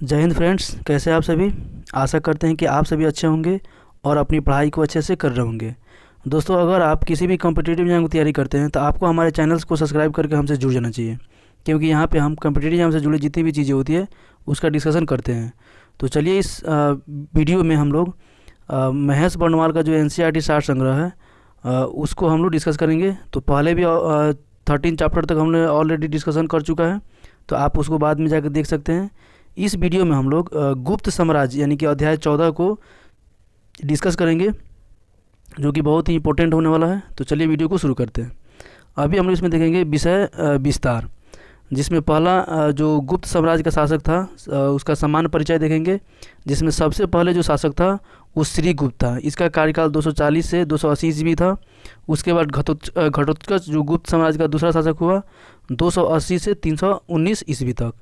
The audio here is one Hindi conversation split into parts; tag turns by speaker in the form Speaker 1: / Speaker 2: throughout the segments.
Speaker 1: जय हिंद फ्रेंड्स, कैसे हैं आप सभी। आशा करते हैं कि आप सभी अच्छे होंगे और अपनी पढ़ाई को अच्छे से कर रहे होंगे। दोस्तों, अगर आप किसी भी कॉम्पिटिटिव एग्जाम की तैयारी करते हैं तो आपको हमारे चैनल्स को सब्सक्राइब करके हमसे जुड़ जाना चाहिए, क्योंकि यहाँ पे हम कॉम्पिटिटिव एग्जाम से जुड़ी जितनी भी चीज़ें होती है उसका डिस्कशन करते हैं। तो चलिए इस वीडियो में हम लोग महेश बर्णवाल का जो NCERT सार संग्रह है उसको हम लोग डिस्कस करेंगे। तो पहले भी 13 चैप्टर तक हमने ऑलरेडी डिस्कशन कर चुका है, तो आप उसको बाद में जाकर देख सकते हैं। इस वीडियो में हम लोग गुप्त साम्राज्य यानी कि अध्याय 14 को डिस्कस करेंगे, जो कि बहुत ही इंपॉर्टेंट होने वाला है। तो चलिए वीडियो को शुरू करते हैं। अभी हम लोग इसमें देखेंगे विषय विस्तार, जिसमें पहला जो गुप्त साम्राज्य का शासक था उसका सामान्य परिचय देखेंगे, जिसमें सबसे पहले जो शासक था वो श्रीगुप्त था। इसका कार्यकाल 240 से 280 ईस्वी था। उसके बाद घटोत्कच जो गुप्त साम्राज्य का दूसरा शासक हुआ 280 से 319 ईस्वी तक।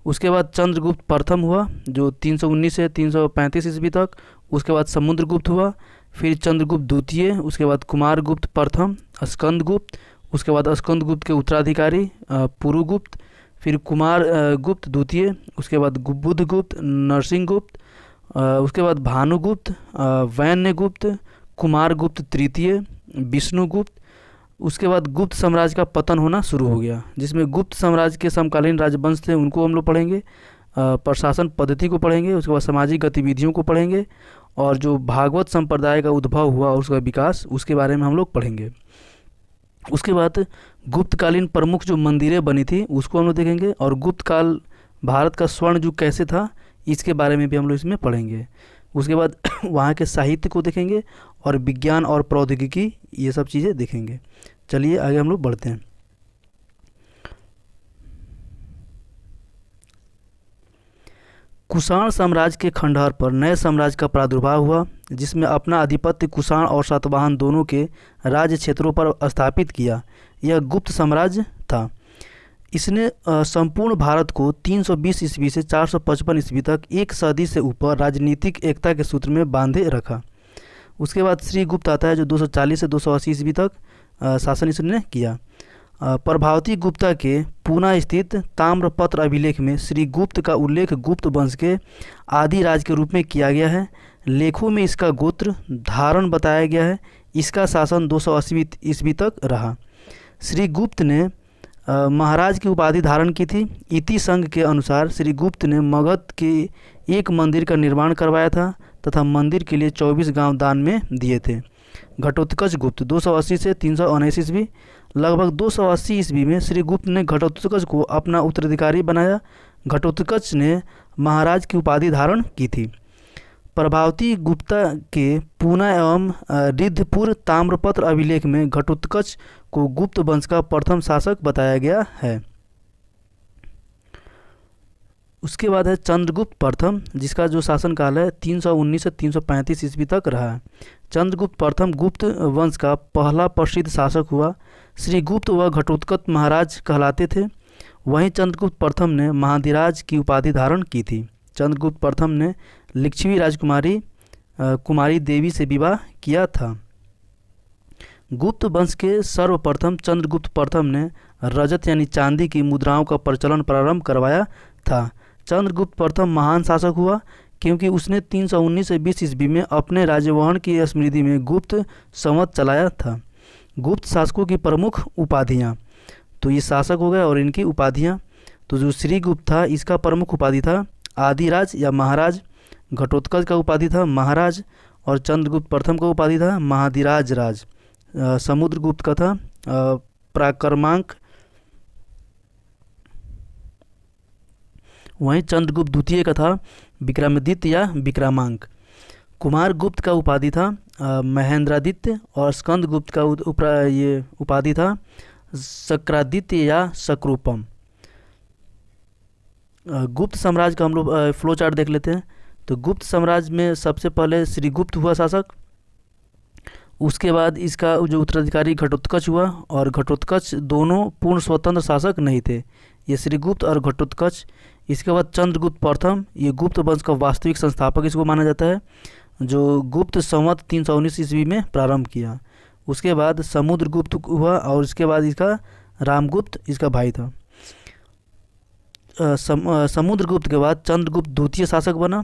Speaker 1: उसके बाद चंद्रगुप्त प्रथम हुआ जो 319 से 335 ईस्वी तक। उसके बाद समुद्रगुप्त हुआ, फिर चंद्रगुप्त द्वितीय, उसके बाद कुमारगुप्त प्रथम, स्कंदगुप्त, उसके बाद स्कंदगुप्त के उत्तराधिकारी पुरुगुप्त, फिर कुमार गुप्त द्वितीय, उसके बाद बुधगुप्त, नरसिंहगुप्त, उसके बाद भानुगुप्त, वैन्यगुप्त, कुमारगुप्त तृतीय, विष्णुगुप्त। उसके बाद गुप्त साम्राज्य का पतन होना शुरू हो गया, जिसमें गुप्त साम्राज्य के समकालीन राजवंश थे उनको हम लोग पढ़ेंगे, प्रशासन पद्धति को पढ़ेंगे, उसके बाद सामाजिक गतिविधियों को पढ़ेंगे, और जो भागवत संप्रदाय का उद्भव हुआ और उसका विकास उसके बारे में हम लोग पढ़ेंगे। उसके बाद गुप्तकालीन प्रमुख जो मंदिरें बनी थी उसको हम लोग देखेंगे, और गुप्त काल भारत का स्वर्ण युग कैसे था इसके बारे में भी हम लोग इसमें पढ़ेंगे। उसके बाद वहाँ के साहित्य को देखेंगे और विज्ञान और प्रौद्योगिकी ये सब चीज़ें देखेंगे। चलिए आगे हम लोग बढ़ते हैं। कुषाण साम्राज्य के खंडहर पर नए साम्राज्य का प्रादुर्भाव हुआ, जिसमें अपना आधिपत्य कुषाण और सातवाहन दोनों के राज्य क्षेत्रों पर स्थापित किया। यह गुप्त साम्राज्य था। इसने संपूर्ण भारत को 320 ईस्वी से 455 ईस्वी तक एक सदी से ऊपर राजनीतिक एकता के सूत्र में बांधे रखा। उसके बाद श्रीगुप्त आता है जो 240 से 280 ईस्वी तक शासन इसने किया। प्रभावती गुप्ता के पूना स्थित ताम्रपत्र अभिलेख में श्रीगुप्त का उल्लेख गुप्त वंश के आदि राज के रूप में किया गया है। लेखों में इसका गोत्र धारण बताया गया है। इसका शासन 280 ईस्वी तक रहा। श्रीगुप्त ने महाराज की उपाधि धारण की थी। इति संघ के अनुसार श्रीगुप्त ने मगध के एक मंदिर का निर्माण करवाया था तथा मंदिर के लिए 24 गांव दान में दिए थे। घटोत्कच गुप्त 280 से 379 ईस्वी। लगभग 280 ईस्वी में श्रीगुप्त ने घटोत्कच को अपना उत्तराधिकारी बनाया। घटोत्कच ने महाराज की उपाधि धारण की थी। प्रभावती गुप्ता के पूना एवं रिद्धपुर ताम्रपत्र अभिलेख में घटोत्कच को गुप्त वंश का प्रथम शासक बताया गया है। उसके बाद है चंद्रगुप्त प्रथम, जिसका जो शासनकाल है 319 से 335 ईस्वी तक रहा है। चंद्रगुप्त प्रथम गुप्त वंश का पहला प्रसिद्ध शासक हुआ। श्रीगुप्त व घटोत्कच महाराज कहलाते थे। वहीं चंद्रगुप्त प्रथम ने महाधिराज की उपाधि धारण की थी। चंद्रगुप्त प्रथम ने लिच्छवी राजकुमारी कुमारी देवी से विवाह किया था। गुप्त वंश के सर्वप्रथम चंद्रगुप्त प्रथम ने रजत यानी चांदी की मुद्राओं का प्रचलन प्रारंभ करवाया था। चंद्रगुप्त प्रथम महान शासक हुआ क्योंकि उसने 319 से 20 ईस्वी में अपने राज्यवहन की स्मृति में गुप्त संवत चलाया था। गुप्त शासकों की प्रमुख उपाधियाँ, तो ये शासक हो गए और इनकी उपाधियाँ। तो जो श्रीगुप्त था इसका प्रमुख उपाधि था आदिराज या महाराज। घटोत्कच का उपाधि था महाराज, और चंद्रगुप्त प्रथम का उपाधि था महाधिराज राज। समुद्रगुप्त का था प्राक्रमांक। वहीं चंद्रगुप्त द्वितीय का था विक्रमादित्य या विक्रमांक। कुमारगुप्त का उपाधि था महेंद्रादित्य, और स्कंदगुप्त का ये उपाधि था शक्रादित्य या शक्रूपम। गुप्त साम्राज्य का हम लोग फ्लो चार्ट देख लेते हैं। तो गुप्त साम्राज्य में सबसे पहले श्रीगुप्त हुआ शासक। उसके बाद इसका जो उत्तराधिकारी घटोत्कच हुआ, और घटोत्कच दोनों पूर्ण स्वतंत्र शासक नहीं थे, ये श्रीगुप्त और घटोत्कच। इसके बाद चंद्रगुप्त प्रथम, ये गुप्त वंश का वास्तविक संस्थापक इसको माना जाता है, जो गुप्त संवत 319 ईस्वी में प्रारंभ किया। उसके बाद समुद्रगुप्त हुआ, और इसके बाद इसका रामगुप्त इसका भाई था। समुद्रगुप्त के बाद चंद्रगुप्त द्वितीय शासक बना,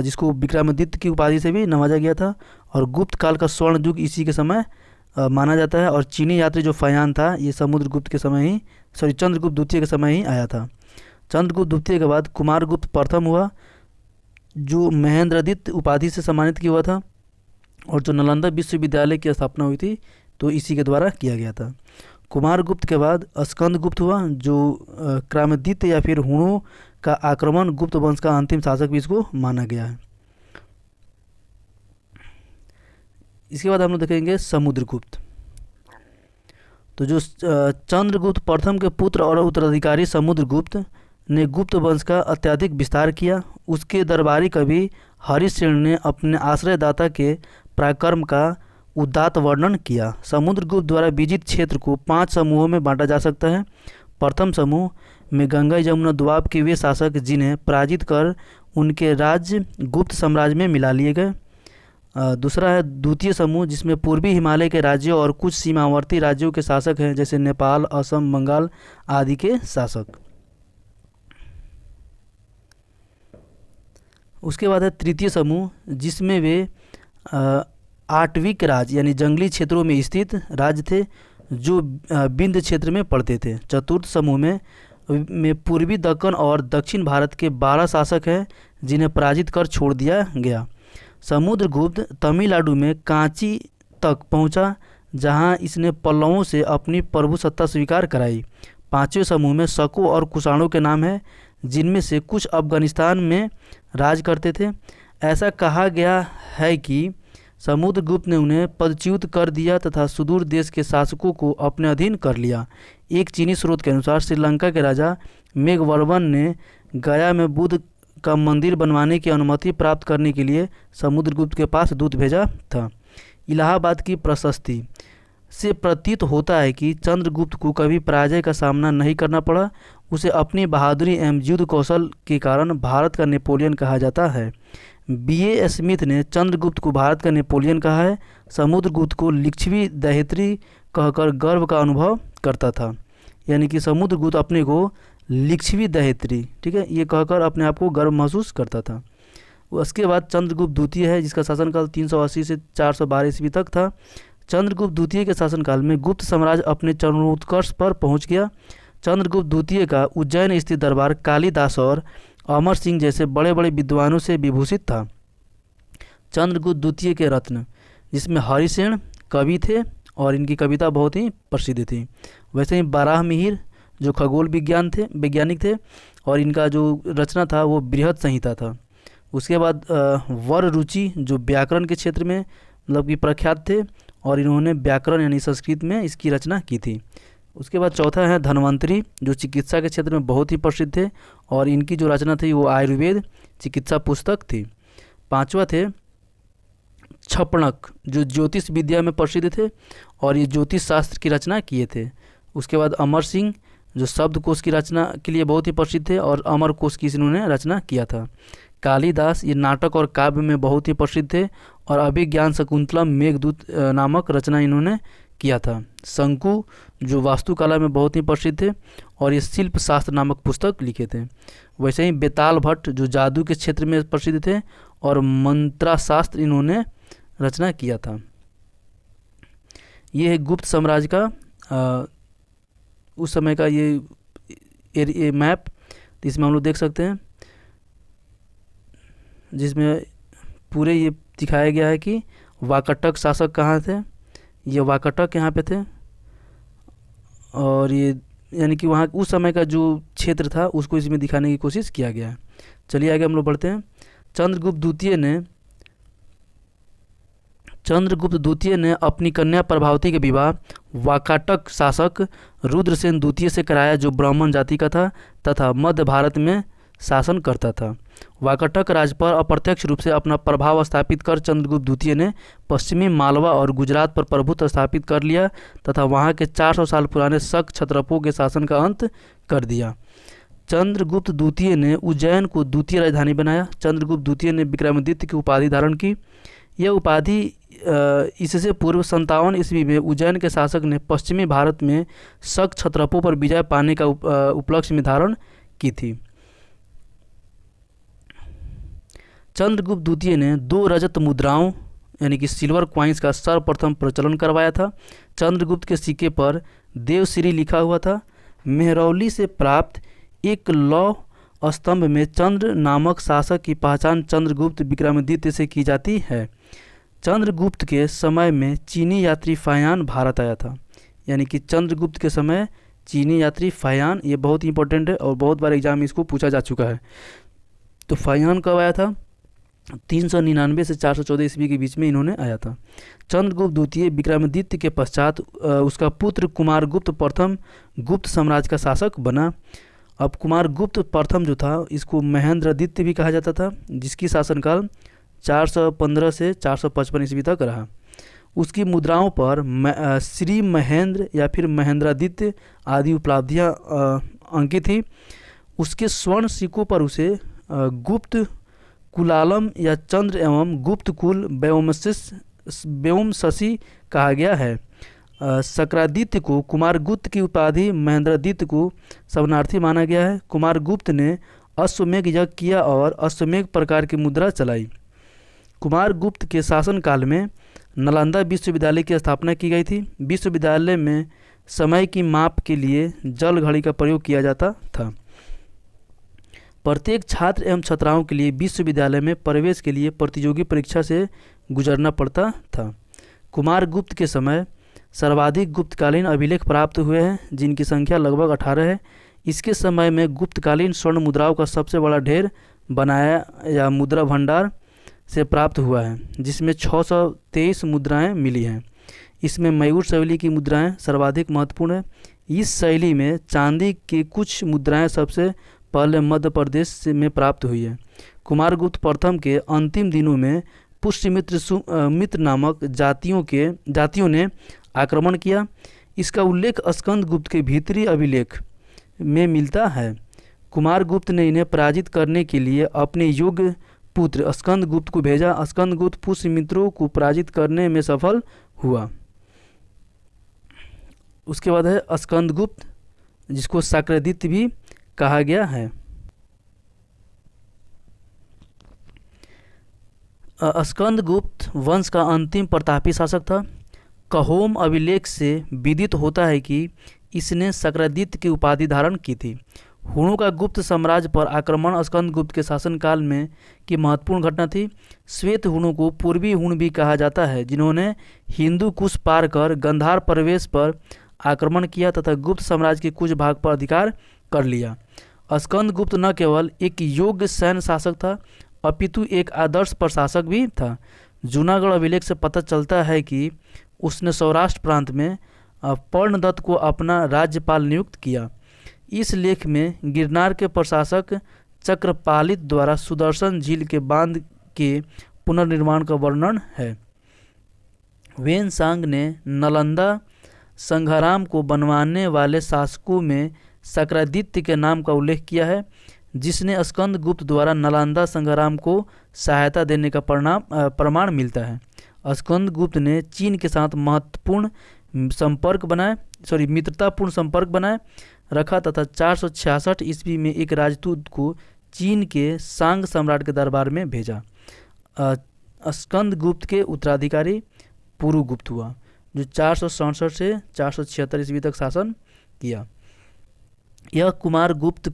Speaker 1: जिसको विक्रमादित्य की उपाधि से भी नवाजा गया था। और गुप्त काल का स्वर्ण युग इसी के समय माना जाता है। और चीनी यात्री जो फयान था ये समुद्रगुप्त के समय ही चंद्रगुप्त द्वितीय के समय ही आया था। चंद्रगुप्त द्वितीय के बाद कुमारगुप्त प्रथम हुआ, जो महेंद्रदित्य उपाधि से सम्मानित किया हुआ था। और जो नालंदा विश्वविद्यालय की स्थापना हुई थी तो इसी के द्वारा किया गया था। कुमारगुप्त के बाद स्कंदगुप्त हुआ, जो क्रामदित्य या फिर हुणों का आक्रमण गुप्त वंश का अंतिम शासक भी इसको माना गया है। इसके बाद हम लोग देखेंगे समुद्रगुप्त। तो जो चंद्रगुप्त प्रथम के पुत्र और उत्तराधिकारी समुद्रगुप्त ने गुप्त वंश का अत्यधिक विस्तार किया। उसके दरबारी कवि हरिश्चंद्र ने अपने आश्रयदाता के पराक्रम का उदात्त वर्णन किया। समुद्रगुप्त द्वारा विजित क्षेत्र को 5 समूहों में बांटा जा सकता है। प्रथम समूह में गंगा यमुना द्वीप के वे शासक जिन्हें पराजित कर उनके राज्य गुप्त साम्राज्य में मिला लिए गए। दूसरा है द्वितीय समूह, जिसमें पूर्वी हिमालय के राज्यों और कुछ सीमावर्ती राज्यों के शासक हैं, जैसे नेपाल, असम, बंगाल आदि के शासक। उसके बाद है तृतीय समूह, जिसमें वे आटविक राज्य यानी जंगली क्षेत्रों में स्थित राज्य थे, जो विंध्य क्षेत्र में पड़ते थे। चतुर्थ समूह में पूर्वी दक्कन और दक्षिण भारत के 12 शासक हैं, जिन्हें पराजित कर छोड़ दिया गया। समुद्रगुप्त तमिलनाडु में कांची तक पहुंचा, जहां इसने पल्लवों से अपनी प्रभुसत्ता स्वीकार कराई। पांचवें समूह में शकों और कुषाणों के नाम हैं, जिनमें से कुछ अफगानिस्तान में राज करते थे। ऐसा कहा गया है कि समुद्रगुप्त ने उन्हें पदच्युत कर दिया तथा सुदूर देश के शासकों को अपने अधीन कर लिया। एक चीनी स्रोत के अनुसार श्रीलंका के राजा मेघवर्मन ने गया में बुद्ध का मंदिर बनवाने की अनुमति प्राप्त करने के लिए समुद्रगुप्त के पास दूत भेजा था। इलाहाबाद की प्रशस्ति से प्रतीत होता है कि चंद्रगुप्त को कभी पराजय का सामना नहीं करना पड़ा। उसे अपनी बहादुरी एवं युद्ध कौशल के कारण भारत का नेपोलियन कहा जाता है। B.A. स्मिथ ने चंद्रगुप्त को भारत का नेपोलियन कहा है। समुद्रगुप्त को लिच्छवी दहेत्री कहकर गर्व का अनुभव करता था, यानी कि समुद्रगुप्त अपने को लिच्छवी दहेत्री, ठीक है, ये कहकर अपने आप को गर्व महसूस करता था। उसके बाद चंद्रगुप्त द्वितीय है, जिसका शासनकाल 380 से 412 ईस्वी तक था। चंद्रगुप्त द्वितीय के शासनकाल में गुप्त साम्राज्य अपने चरमोत्कर्ष पर पहुंच गया। चंद्रगुप्त द्वितीय का उज्जैन स्थित दरबार कालिदास और अमर सिंह जैसे बड़े बड़े विद्वानों से विभूषित था। चंद्रगुप्त द्वितीय के रत्न, जिसमें हरिसेन कवि थे और इनकी कविता बहुत ही प्रसिद्ध थी। वैसे ही बारहमिहिर जो खगोल वैज्ञानिक थे और इनका जो रचना था वो बृहद संहिता था। उसके बाद वर रुचि जो व्याकरण के क्षेत्र में मतलब कि प्रख्यात थे और इन्होंने व्याकरण यानी संस्कृत में इसकी रचना की थी। उसके बाद चौथा है धन्वंतरी, जो चिकित्सा के क्षेत्र में बहुत ही प्रसिद्ध थे और इनकी जो रचना थी वो आयुर्वेद चिकित्सा पुस्तक थी। पांचवा थे छपणक, जो ज्योतिष विद्या में प्रसिद्ध थे और ये ज्योतिष शास्त्र की रचना किए थे। उसके बाद अमर सिंह, जो शब्दकोश की रचना के लिए बहुत ही प्रसिद्ध थे और अमर कोश की इन्होंने रचना किया था। कालिदास, ये नाटक और काव्य में बहुत ही प्रसिद्ध थे और अभिज्ञान शकुंतलम मेघदूत नामक रचना इन्होंने किया था। शंकु, जो वास्तुकला में बहुत ही प्रसिद्ध थे और ये शिल्प शास्त्र नामक पुस्तक लिखे थे। वैसे ही बेताल भट्ट, जो जादू के क्षेत्र में प्रसिद्ध थे और मंत्रा शास्त्र इन्होंने रचना किया था। ये है गुप्त साम्राज्य का उस समय का ये मैप, तो इसमें हम लोग देख सकते हैं, जिसमें पूरे ये दिखाया गया है कि वाकाटक शासक कहाँ थे। ये वाकाटक यहाँ पे थे और ये यानी कि वहाँ उस समय का जो क्षेत्र था उसको इसमें दिखाने की कोशिश किया गया है। चलिए आगे हम लोग बढ़ते हैं। चंद्रगुप्त द्वितीय ने अपनी कन्या प्रभावती के विवाह वाकाटक शासक रुद्रसेन द्वितीय से कराया, जो ब्राह्मण जाति का था तथा मध्य भारत में शासन करता था। वाकाटक राज पर अप्रत्यक्ष रूप से अपना प्रभाव स्थापित कर चंद्रगुप्त द्वितीय ने पश्चिमी मालवा और गुजरात पर प्रभुत्व स्थापित कर लिया तथा वहां के 400 साल पुराने शक क्षत्रपों के शासन का अंत कर दिया। चंद्रगुप्त द्वितीय ने उज्जैन को द्वितीय राजधानी बनाया। चंद्रगुप्त द्वितीय ने विक्रमादित्य की उपाधि धारण की। यह उपाधि इससे पूर्व 57 ईस्वी में उज्जैन के शासक ने पश्चिमी भारत में शक क्षत्रपों पर विजय पाने का उपलक्ष्य में धारण की थी। चंद्रगुप्त द्वितीय ने 2 रजत मुद्राओं यानी कि सिल्वर क्वाइंस का सर्वप्रथम प्रचलन करवाया था। चंद्रगुप्त के सिक्के पर देवश्री लिखा हुआ था। मेहरौली से प्राप्त एक लौह स्तंभ में चंद्र नामक शासक की पहचान चंद्रगुप्त विक्रमादित्य से की जाती है। चंद्रगुप्त के समय में चीनी यात्री फायान भारत आया था, यानी कि चंद्रगुप्त के समय चीनी यात्री फायान, ये बहुत इंपॉर्टेंट है और बहुत बार एग्जाम में इसको पूछा जा चुका है। तो फायान कब आया था? 399 से 414 ईस्वी के बीच में इन्होंने आया था। चंद्रगुप्त द्वितीय विक्रमादित्य के पश्चात उसका पुत्र कुमारगुप्त प्रथम गुप्त साम्राज्य का शासक बना। अब कुमारगुप्त प्रथम जो था इसको महेंद्रादित्य भी कहा जाता था, जिसकी शासनकाल 415 से 455 ईस्वी तक रहा। उसकी मुद्राओं पर श्री महेंद्र या फिर महेंद्रादित्य आदि उपलब्धियाँ अंकित थी। उसके स्वर्ण सिक्कों पर उसे गुप्त कुलालम या चंद्र एवं गुप्त कुल व्योमशसी कहा गया है। शक्रादित्य को कुमारगुप्त की उपाधि महेंद्रादित्य को शरणार्थी माना गया है। कुमारगुप्त ने अश्वमेघ यज्ञ किया और अश्वमेघ प्रकार की मुद्रा चलाई। कुमारगुप्त के शासनकाल में नालंदा विश्वविद्यालय की स्थापना की गई थी। विश्वविद्यालय में समय की माप के लिए जल घड़ी का प्रयोग किया जाता था। प्रत्येक छात्र एवं छात्राओं के लिए विश्वविद्यालय में प्रवेश के लिए प्रतियोगी परीक्षा से गुजरना पड़ता था। कुमारगुप्त के समय सर्वाधिक गुप्तकालीन अभिलेख प्राप्त हुए हैं, जिनकी संख्या लगभग 18 है। इसके समय में गुप्तकालीन स्वर्ण मुद्राओं का सबसे बड़ा ढेर बनाया या मुद्रा भंडार से प्राप्त हुआ है, जिसमें 623 मुद्राएं मिली हैं। इसमें मयूर शैली की मुद्राएं सर्वाधिक महत्वपूर्ण है। इस शैली में चांदी की कुछ मुद्राएं सबसे पहले मध्य प्रदेश में प्राप्त हुई है। कुमारगुप्त प्रथम के अंतिम दिनों में पुष्यमित्र नामक जातियों ने आक्रमण किया। इसका उल्लेख स्कंदगुप्त के भीतरी अभिलेख में मिलता है। कुमारगुप्त ने इन्हें पराजित करने के लिए अपने योग्य पुत्र स्कंदगुप्त को भेजा। स्कंदगुप्त पुष्यमित्रों को पराजित करने में सफल हुआ। उसके बाद है स्कंदगुप्त, जिसको शक्रादित्य भी कहा गया है। स्कंदगुप्त वंश का अंतिम प्रतापी शासक था। कहोम अभिलेख से विदित होता है कि इसने शक्रादित्य की उपाधि धारण की थी। हुणों का गुप्त साम्राज्य पर आक्रमण स्कंदगुप्त के शासनकाल में की महत्वपूर्ण घटना थी। श्वेत हुणों को पूर्वी हुण भी कहा जाता है, जिन्होंने हिंदू कुश पार कर गंधार प्रवेश पर आक्रमण किया तथा गुप्त साम्राज्य के कुछ भाग पर अधिकार कर लिया। स्कंदगुप्त न केवल एक योग्य सैन्य शासक था, अपितु एक आदर्श प्रशासक भी था। जूनागढ़ अभिलेख से पता चलता है कि उसने सौराष्ट्र प्रांत में पर्णदत्त को अपना राज्यपाल नियुक्त किया। इस लेख में गिरनार के प्रशासक चक्रपालित द्वारा सुदर्शन झील के बांध के पुनर्निर्माण का वर्णन है। वेनसांग ने नालंदा संघाराम को बनवाने वाले शासकों में शक्रादित्य के नाम का उल्लेख किया है, जिसने स्कंदगुप्त द्वारा नालंदा संघाराम को सहायता देने का प्रमाण मिलता है। स्कंदगुप्त ने चीन के साथ मित्रतापूर्ण संपर्क बनाए रखा तथा 466 ईस्वी में एक राजदूत को चीन के सांग सम्राट के दरबार में भेजा। स्कंदगुप्त के उत्तराधिकारी पुरुगुप्त हुआ, जो 467 से 476 ईस्वी तक शासन किया। यह कुमारगुप्त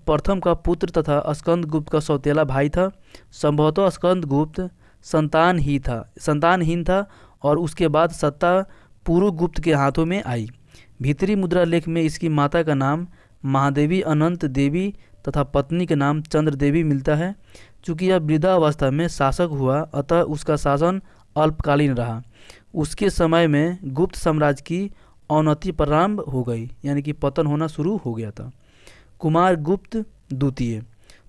Speaker 1: प्रथम का पुत्र तथा स्कंदगुप्त का सौतेला भाई था। संभवतः स्कंदगुप्त संतानहीन था और उसके बाद सत्ता पुरुगुप्त के हाथों में आई। भीतरी मुद्रा लेख में इसकी माता का नाम महादेवी अनंत देवी तथा पत्नी के नाम चंद्र देवी मिलता है। चूँकि यह वृद्धावस्था में शासक हुआ, अतः उसका शासन अल्पकालीन रहा। उसके समय में गुप्त साम्राज्य की अवनति प्रारंभ हो गई, यानी कि पतन होना शुरू हो गया था। कुमारगुप्त द्वितीय,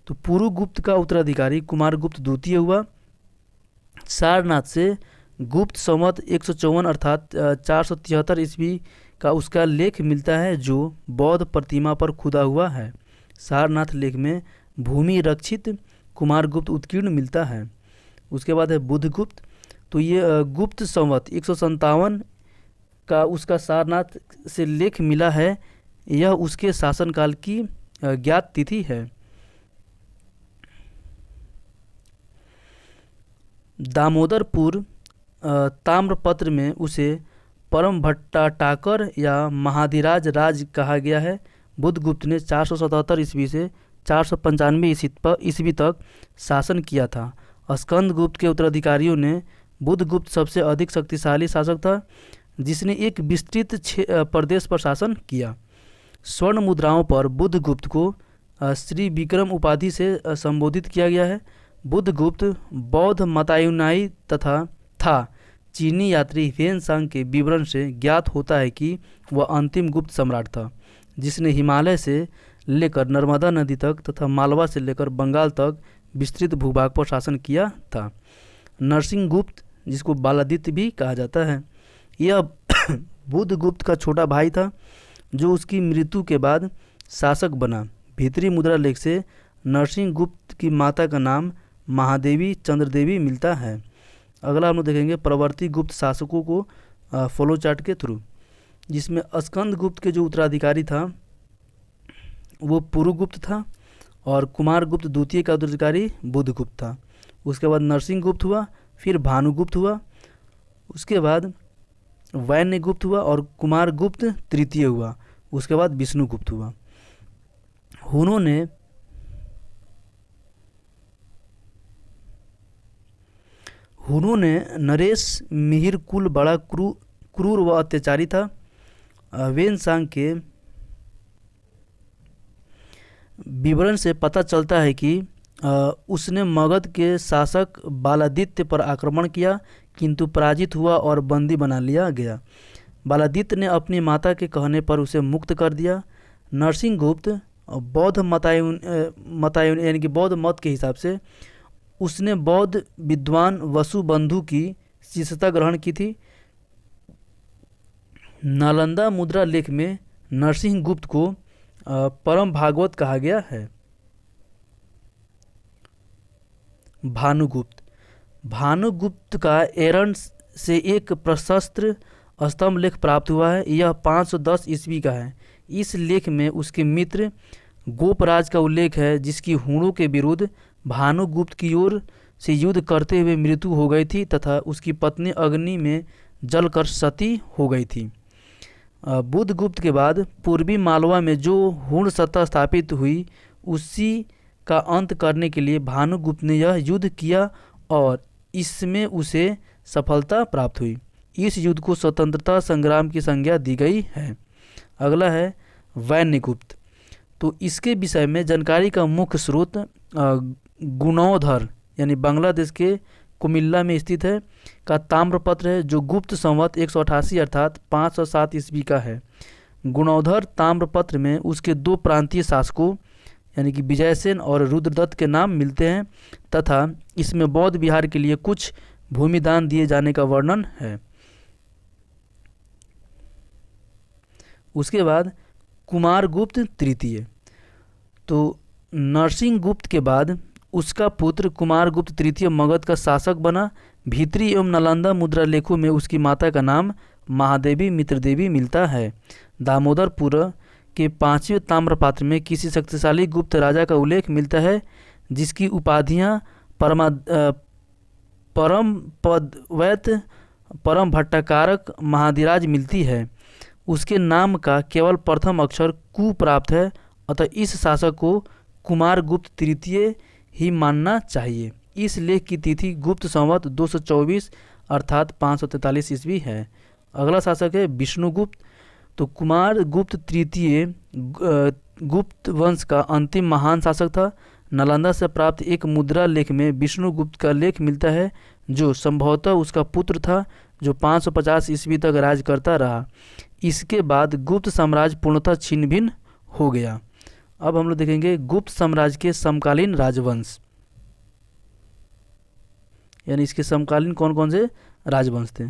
Speaker 1: तो पुरुगुप्त का उत्तराधिकारी कुमारगुप्त द्वितीय हुआ। सारनाथ से गुप्त संवत 154 अर्थात 473 ईस्वी का उसका लेख मिलता है, जो बौद्ध प्रतिमा पर खुदा हुआ है। सारनाथ लेख में भूमि रक्षित कुमारगुप्त उत्कीर्ण मिलता है। उसके बाद है बुद्धगुप्त, तो ये गुप्त संवत 157 का उसका सारनाथ से लेख मिला है। यह उसके शासनकाल की ज्ञात तिथि है। दामोदरपुर ताम्रपत्र में उसे परम भट्टाटाकर या महाधिराज राज कहा गया है। बुधगुप्त ने 477 ईस्वी से 495 ईस्वी तक शासन किया था। स्कंदगुप्त के उत्तराधिकारियों ने बुधगुप्त सबसे अधिक शक्तिशाली शासक था, जिसने एक विस्तृत प्रदेश पर शासन किया। स्वर्ण मुद्राओं पर बुधगुप्त को श्री विक्रम उपाधि से संबोधित किया गया है। बुधगुप्त बौद्ध मतानुयायी था। चीनी यात्री ह्वेन-सांग के विवरण से ज्ञात होता है कि वह अंतिम गुप्त सम्राट था, जिसने हिमालय से लेकर नर्मदा नदी तक तथा मालवा से लेकर बंगाल तक विस्तृत भूभाग पर शासन किया था। नरसिंहगुप्त, जिसको बालादित्य भी कहा जाता है, यह बुधगुप्त का छोटा भाई था, जो उसकी मृत्यु के बाद शासक बना। भीतरी मुद्रा लेख से नरसिंहगुप्त की माता का नाम महादेवी चंद्रदेवी मिलता है। अगला हम लोग देखेंगे प्रवर्ती गुप्त शासकों को फ्लो चार्ट के थ्रू, जिसमें स्कंदगुप्त के जो उत्तराधिकारी था वो पुरुगुप्त था और कुमारगुप्त द्वितीय का उत्तराधिकारी बुधगुप्त था। उसके बाद नरसिंहगुप्त हुआ, फिर भानुगुप्त हुआ, उसके बाद वैन्यगुप्त हुआ और कुमारगुप्त तृतीय हुआ, उसके बाद विष्णुगुप्त हुआ। हुनों ने नरेश मिहिर कुल बड़ा क्रूर व अत्याचारी था। ह्वेन-सांग के विवरण से पता चलता है कि उसने मगध के शासक बालादित्य पर आक्रमण किया, किंतु पराजित हुआ और बंदी बना लिया गया। बालादित्य ने अपनी माता के कहने पर उसे मुक्त कर दिया। नरसिंहगुप्त बौद्ध मतायुन यानी कि बौद्ध मत के हिसाब से उसने बौद्ध विद्वान वसुबंधु की शिष्यता ग्रहण की थी। नालंदा मुद्रा लेख में नरसिंहगुप्त को परम भागवत कहा गया है। भानुगुप्त का एरन से एक प्रशस्त्र स्तंभ लेख प्राप्त हुआ है। यह 510 ईस्वी का है। इस लेख में उसके मित्र गोपराज का उल्लेख है, जिसकी हुणों के विरुद्ध भानुगुप्त की ओर से युद्ध करते हुए मृत्यु हो गई थी तथा उसकी पत्नी अग्नि में जलकर सती हो गई थी। बुधगुप्त के बाद पूर्वी मालवा में जो हुण सत्ता स्थापित हुई, उसी का अंत करने के लिए भानुगुप्त ने यह युद्ध किया और इसमें उसे सफलता प्राप्त हुई। इस युद्ध को स्वतंत्रता संग्राम की संज्ञा दी गई है। अगला है वैन्यगुप्त। तो इसके विषय में जानकारी का मुख्य स्रोत गुणोधर यानी बांग्लादेश के कुमिल्ला में स्थित है का ताम्रपत्र है, जो गुप्त संवत 188 अर्थात 507 ईस्वी का है। गुणोधर ताम्रपत्र में उसके दो प्रांतीय शासकों यानी कि विजयसेन और रुद्रदत्त के नाम मिलते हैं तथा इसमें बौद्ध विहार के लिए कुछ भूमि दान दिए जाने का वर्णन है। उसके बाद कुमारगुप्त तृतीय। तो नरसिंहगुप्त के बाद उसका पुत्र कुमारगुप्त तृतीय मगध का शासक बना। भीतरी एवं नालंदा मुद्रा लेखों में उसकी माता का नाम महादेवी मित्रदेवी मिलता है। दामोदरपुर के 5वें ताम्रपात्र में किसी शक्तिशाली गुप्त राजा का उल्लेख मिलता है, जिसकी उपाधियां परम पदवैत, परम भट्टाकारक, महाधिराज मिलती है। उसके नाम का केवल प्रथम अक्षर कु प्राप्त है, अतः इस शासक को कुमारगुप्त तृतीय ही मानना चाहिए। इस लेख की तिथि गुप्त संवत 224 अर्थात 543 ईस्वी है। अगला शासक है विष्णुगुप्त। तो कुमारगुप्त तृतीय गुप्त वंश का अंतिम महान शासक था। नालंदा से प्राप्त एक मुद्रा लेख में विष्णुगुप्त का लेख मिलता है, जो संभवतः उसका पुत्र था, जो 550 ईस्वी तक राज करता रहा। इसके बाद गुप्त साम्राज्य पूर्णतः छिन्न भिन्न हो गया। अब हम लोग देखेंगे गुप्त साम्राज्य के समकालीन राजवंश, यानी इसके समकालीन कौन कौन से राजवंश थे।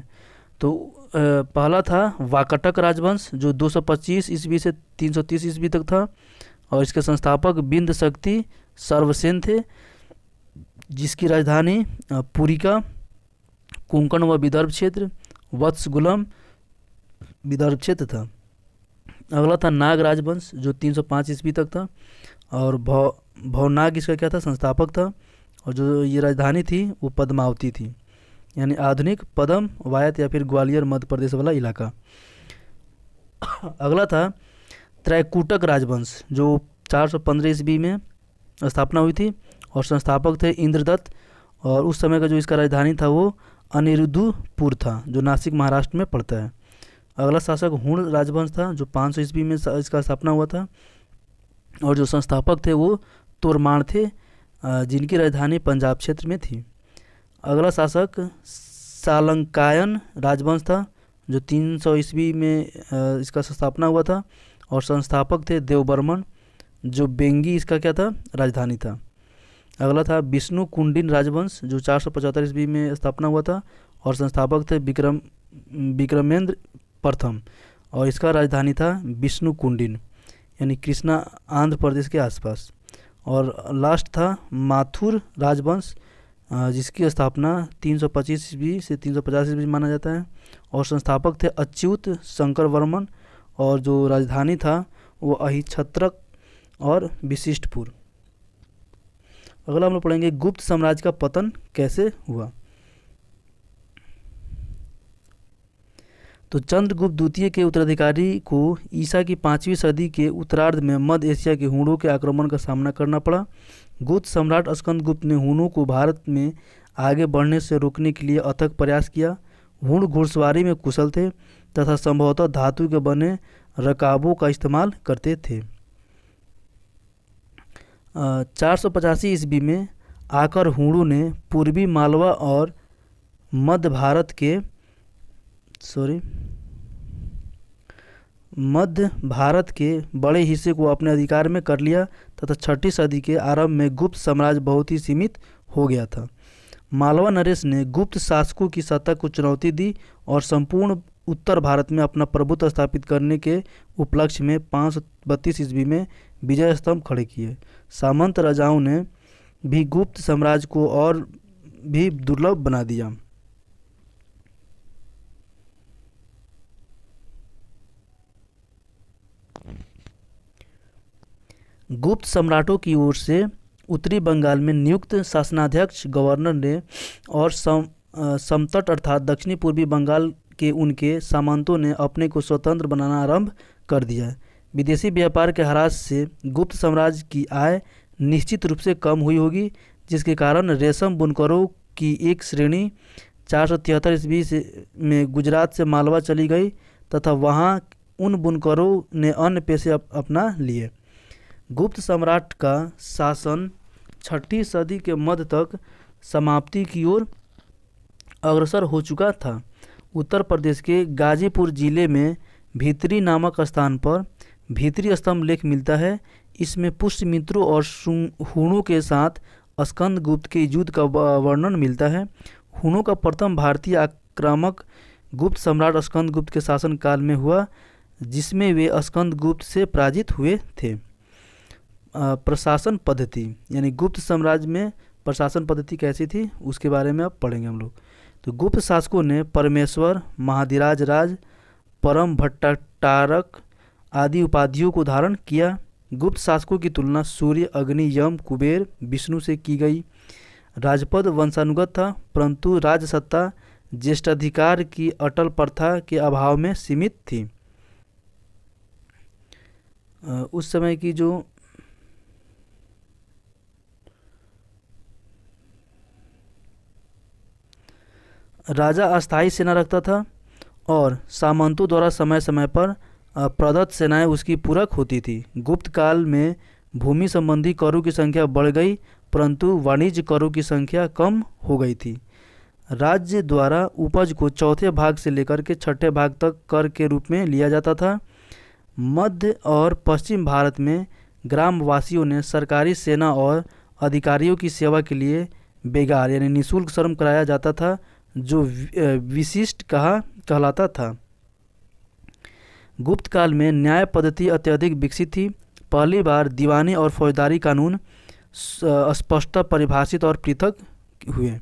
Speaker 1: तो पहला था वाकटक राजवंश, जो 225 ईस्वी से 330 ईस्वी तक था और इसके संस्थापक बिंद शक्ति सर्वसेन थे, जिसकी राजधानी पुरिका, कोंकण व विदर्भ क्षेत्र, वत्सगुलम विदर्भ क्षेत्र था। अगला था नाग राजवंश, जो 305 ईस्वी तक था और भवनाग इसका क्या था, संस्थापक था, और जो ये राजधानी थी वो पद्मावती थी। यानी आधुनिक पदम वायत या फिर ग्वालियर मध्य प्रदेश वाला इलाका। अगला था त्रैकूटक राजवंश, जो 415 ईस्वी में स्थापना हुई थी और संस्थापक थे इंद्रदत्त, और उस समय का जो इसका राजधानी था वो अनिरुद्धपुर था, जो नासिक महाराष्ट्र में पड़ता है। अगला शासक हुण राजवंश था, जो 500 ईस्वी में इसका स्थापना हुआ था, और जो संस्थापक थे वो तोरमाण थे, जिनकी राजधानी पंजाब क्षेत्र में थी। अगला शासक सालंकायन राजवंश था, जो 300 ईस्वी में इसका स्थापना हुआ था, और संस्थापक थे देवबर्मन, जो बेंगी इसका क्या था, राजधानी था। अगला था विष्णु कुंडिन राजवंश, जो 475 ईस्वी में स्थापना हुआ था, और संस्थापक थे विक्रमेंद्र प्रथम, और इसका राजधानी था विष्णु कुंडिन, यानी कृष्णा आंध्र प्रदेश के आसपास। और लास्ट था माथुर राजवंश, जिसकी स्थापना 325 ईस्वी से 350 ईस्वी माना जाता है, और संस्थापक थे अच्युत शंकर वर्मन, और जो राजधानी था वो अहिच्छत्रक और विशिष्टपुर। अगला हम लोग पढ़ेंगे गुप्त साम्राज्य का पतन कैसे हुआ। तो चंद्रगुप्त द्वितीय के उत्तराधिकारी को ईसा की 5वीं सदी के उत्तरार्ध में मध्य एशिया के हुणों के आक्रमण का सामना करना पड़ा। गुप्त सम्राट स्कंदगुप्त ने हुणों को भारत में आगे बढ़ने से रोकने के लिए अथक प्रयास किया। हुण घुड़सवारी में कुशल थे तथा संभवतः धातु के बने रकाबों का इस्तेमाल करते थे। 485 ईस्वी में आकर हुणों ने पूर्वी मालवा और मध्य भारत के बड़े हिस्से को अपने अधिकार में कर लिया तथा 6ठी सदी के आरंभ में गुप्त साम्राज्य बहुत ही सीमित हो गया था। मालवा नरेश ने गुप्त शासकों की सत्ता को चुनौती दी और संपूर्ण उत्तर भारत में अपना प्रभुत्व स्थापित करने के उपलक्ष्य में 532 ईस्वी में विजय स्तंभ खड़े किए। सामंत राजाओं ने भी गुप्त साम्राज्य को और भी दुर्लभ बना दिया। गुप्त सम्राटों की ओर से उत्तरी बंगाल में नियुक्त शासनाध्यक्ष गवर्नर ने और समतट अर्थात दक्षिणी पूर्वी बंगाल के उनके सामंतों ने अपने को स्वतंत्र बनाना आरंभ कर दिया। विदेशी व्यापार के ह्रास से गुप्त साम्राज्य की आय निश्चित रूप से कम हुई होगी, जिसके कारण रेशम बुनकरों की एक श्रेणी 473 ईस्वी में गुजरात से मालवा चली गई तथा वहां उन बुनकरों ने अन्य पेशे अपना लिए। गुप्त सम्राट का शासन 6ठी सदी के मध्य तक समाप्ति की ओर अग्रसर हो चुका था। उत्तर प्रदेश के गाजीपुर जिले में भीतरी नामक स्थान पर भीतरी स्तंभ लेख मिलता है। इसमें पुष्यमित्रों और हुणों के साथ स्कंदगुप्त के युद्ध का वर्णन मिलता है। हुणों का प्रथम भारतीय आक्रामक गुप्त सम्राट स्कंदगुप्त के शासनकाल में हुआ, जिसमें वे स्कंदगुप्त से पराजित हुए थे। प्रशासन पद्धति, यानी गुप्त साम्राज्य में प्रशासन पद्धति कैसी थी उसके बारे में अब पढ़ेंगे हम लोग। तो गुप्त शासकों ने परमेश्वर, महाधिराज राज, परम भट्टारक आदि उपाधियों को धारण किया। गुप्त शासकों की तुलना सूर्य, अग्नि, यम, कुबेर, विष्णु से की गई। राजपद वंशानुगत था, परंतु राजसत्ता ज्येष्ठाधिकार की अटल प्रथा के अभाव में सीमित थी। उस समय की जो राजा अस्थायी सेना रखता था और सामंतों द्वारा समय समय पर प्रदत्त सेनाएं उसकी पूरक होती थी। गुप्त काल में भूमि संबंधी करों की संख्या बढ़ गई, परंतु वाणिज्य करों की संख्या कम हो गई थी। राज्य द्वारा उपज को चौथे भाग से लेकर के 6ठे भाग तक कर के रूप में लिया जाता था। मध्य और पश्चिम भारत में ग्रामवासियों ने सरकारी सेना और अधिकारियों की सेवा के लिए बेगार यानी निःशुल्क श्रम कराया जाता था, जो विशिष्ट कहलाता था। गुप्त काल में न्याय पद्धति अत्यधिक विकसित थी। पहली बार दीवानी और फौजदारी कानून स्पष्ट परिभाषित और पृथक हुए।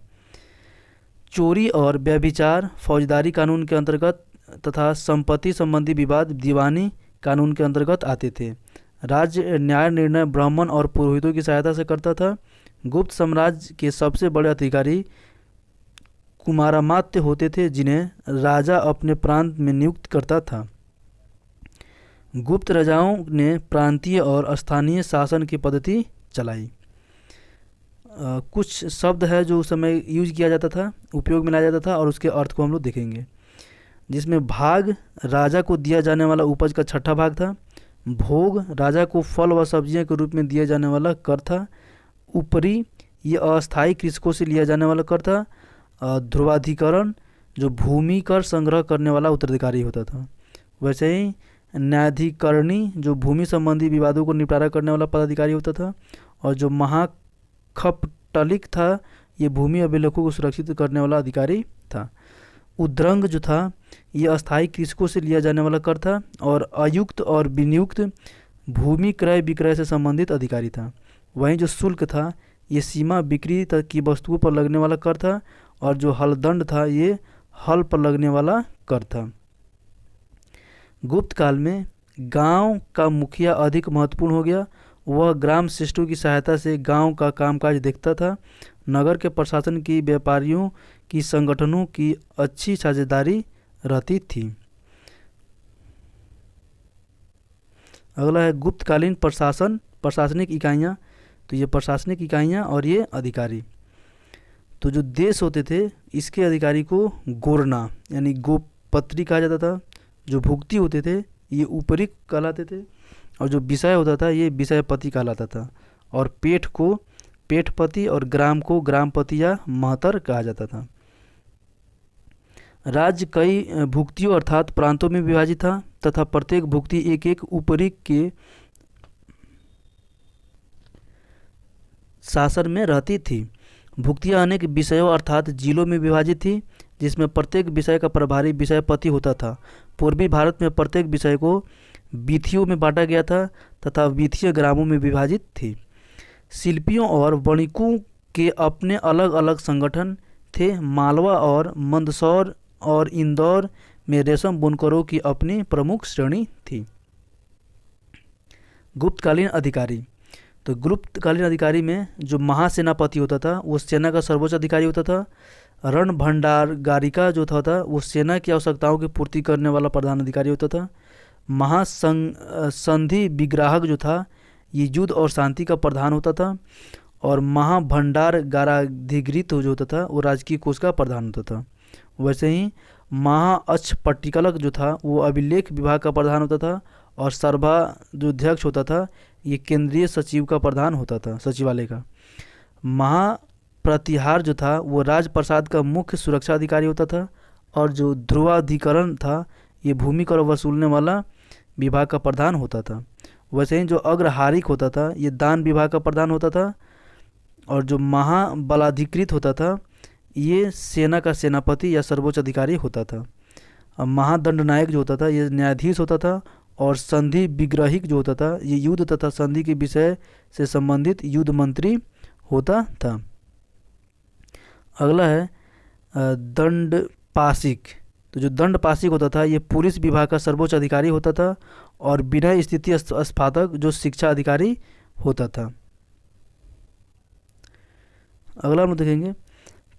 Speaker 1: चोरी और व्यभिचार फौजदारी कानून के अंतर्गत तथा संपत्ति संबंधी विवाद दीवानी कानून के अंतर्गत आते थे। राज्य न्याय निर्णय ब्राह्मण और पुरोहितों की सहायता से करता था। गुप्त साम्राज्य के सबसे बड़े अधिकारी कुमारामात्य होते थे जिन्हें राजा अपने प्रांत में नियुक्त करता था। गुप्त राजाओं ने प्रांतीय और स्थानीय शासन की पद्धति चलाई। कुछ शब्द है जो उस समय यूज किया जाता था, उपयोग में लाया जाता था, और उसके अर्थ को हम लोग देखेंगे। जिसमें भाग राजा को दिया जाने वाला उपज का छठा भाग था। भोग राजा को फल व सब्जियां के रूप में दिया जाने वाला कर था। ऊपरी ये अस्थायी कृषकों से लिया जाने वाला कर था। ध्रुवाधिकरण जो भूमि कर संग्रह करने वाला उत्तराधिकारी होता था। वैसे ही न्यायाधिकरणी जो भूमि संबंधी विवादों को निपटारा करने वाला पदाधिकारी होता था। और जो महाखपटलिक था ये भूमि अभिलेखों को सुरक्षित करने वाला अधिकारी था। उद्रंग जो था ये अस्थायी कृषकों से लिया जाने वाला कर था। और अयुक्त और विनियुक्त भूमि क्रय विक्रय से संबंधित अधिकारी था। वहीं जो शुल्क था ये सीमा बिक्री तक की वस्तुओं पर लगने वाला कर था। और जो हलदंड था ये हल पर लगने वाला कर था। गुप्त काल में गांव का मुखिया अधिक महत्वपूर्ण हो गया। वह ग्राम श्रेष्ठों की सहायता से गांव का कामकाज देखता था। नगर के प्रशासन की व्यापारियों की संगठनों की अच्छी साझेदारी रहती थी। अगला है गुप्तकालीन प्रशासन, प्रशासनिक इकाइयाँ। तो ये प्रशासनिक इकाइयाँ और ये अधिकारी। तो जो देश होते थे इसके अधिकारी को गोरना यानी गोपत्री कहा जाता था। जो भुक्ति होते थे ये ऊपरी कहलाते थे। और जो विषय होता था ये विषयपति कहलाता था। और पेठ को पेठपति और ग्राम को ग्रामपति या महतर कहा जाता था। राज्य कई भुक्तियों अर्थात प्रांतों में विभाजित था तथा प्रत्येक भुक्ति एक एक ऊपरी के शासन में रहती थी। भुक्तियाँ अनेक विषयों अर्थात जिलों में विभाजित थी जिसमें प्रत्येक विषय का प्रभारी विषयपति होता था। पूर्वी भारत में प्रत्येक विषय को वीथियों में बांटा गया था तथा वीथीय ग्रामों में विभाजित थी। शिल्पियों और वणिकों के अपने अलग अलग संगठन थे। मालवा और मंदसौर और इंदौर में रेशम बुनकरों की अपनी प्रमुख श्रेणी थी। गुप्तकालीन अधिकारी। तो गुप्तकालीन अधिकारी में जो महासेनापति होता था वो सेना का सर्वोच्च अधिकारी होता था। रण भंडारगारिका जो था वो सेना की आवश्यकताओं की पूर्ति करने वाला प्रधान अधिकारी होता था। महासंधि विग्राहक जो था ये युद्ध और शांति का प्रधान होता था। और महाभंडारगाराधिकृत जो होता था वो राजकीय कोष का प्रधान होता था। वैसे ही महाअक्षपट्टिकलक जो था वो अभिलेख विभाग का प्रधान होता था। और सर्भा जो अध्यक्ष होता था ये केंद्रीय सचिव का प्रधान होता था, सचिवालय का। महाप्रतिहार जो था वो राजप्रसाद का मुख्य सुरक्षा अधिकारी होता था। और जो ध्रुवाधिकरण था ये भूमि कर वसूलने वाला विभाग का प्रधान होता था। वैसे ही जो अग्रहारिक होता था ये दान विभाग का प्रधान होता था। और जो महाबलाधिकृत होता था ये सेना का सेनापति या सर्वोच्च अधिकारी होता था। महादंडनायक जो होता था ये न्यायाधीश होता था। और संधि विग्रहिक जो होता था ये युद्ध तथा संधि के विषय से संबंधित युद्ध मंत्री होता था। अगला है दंडपाशिक। तो जो दंडपाशिक होता था ये पुलिस विभाग का सर्वोच्च अधिकारी होता था। और विनय स्थिति स्पातक जो शिक्षा अधिकारी होता था। अगला हम देखेंगे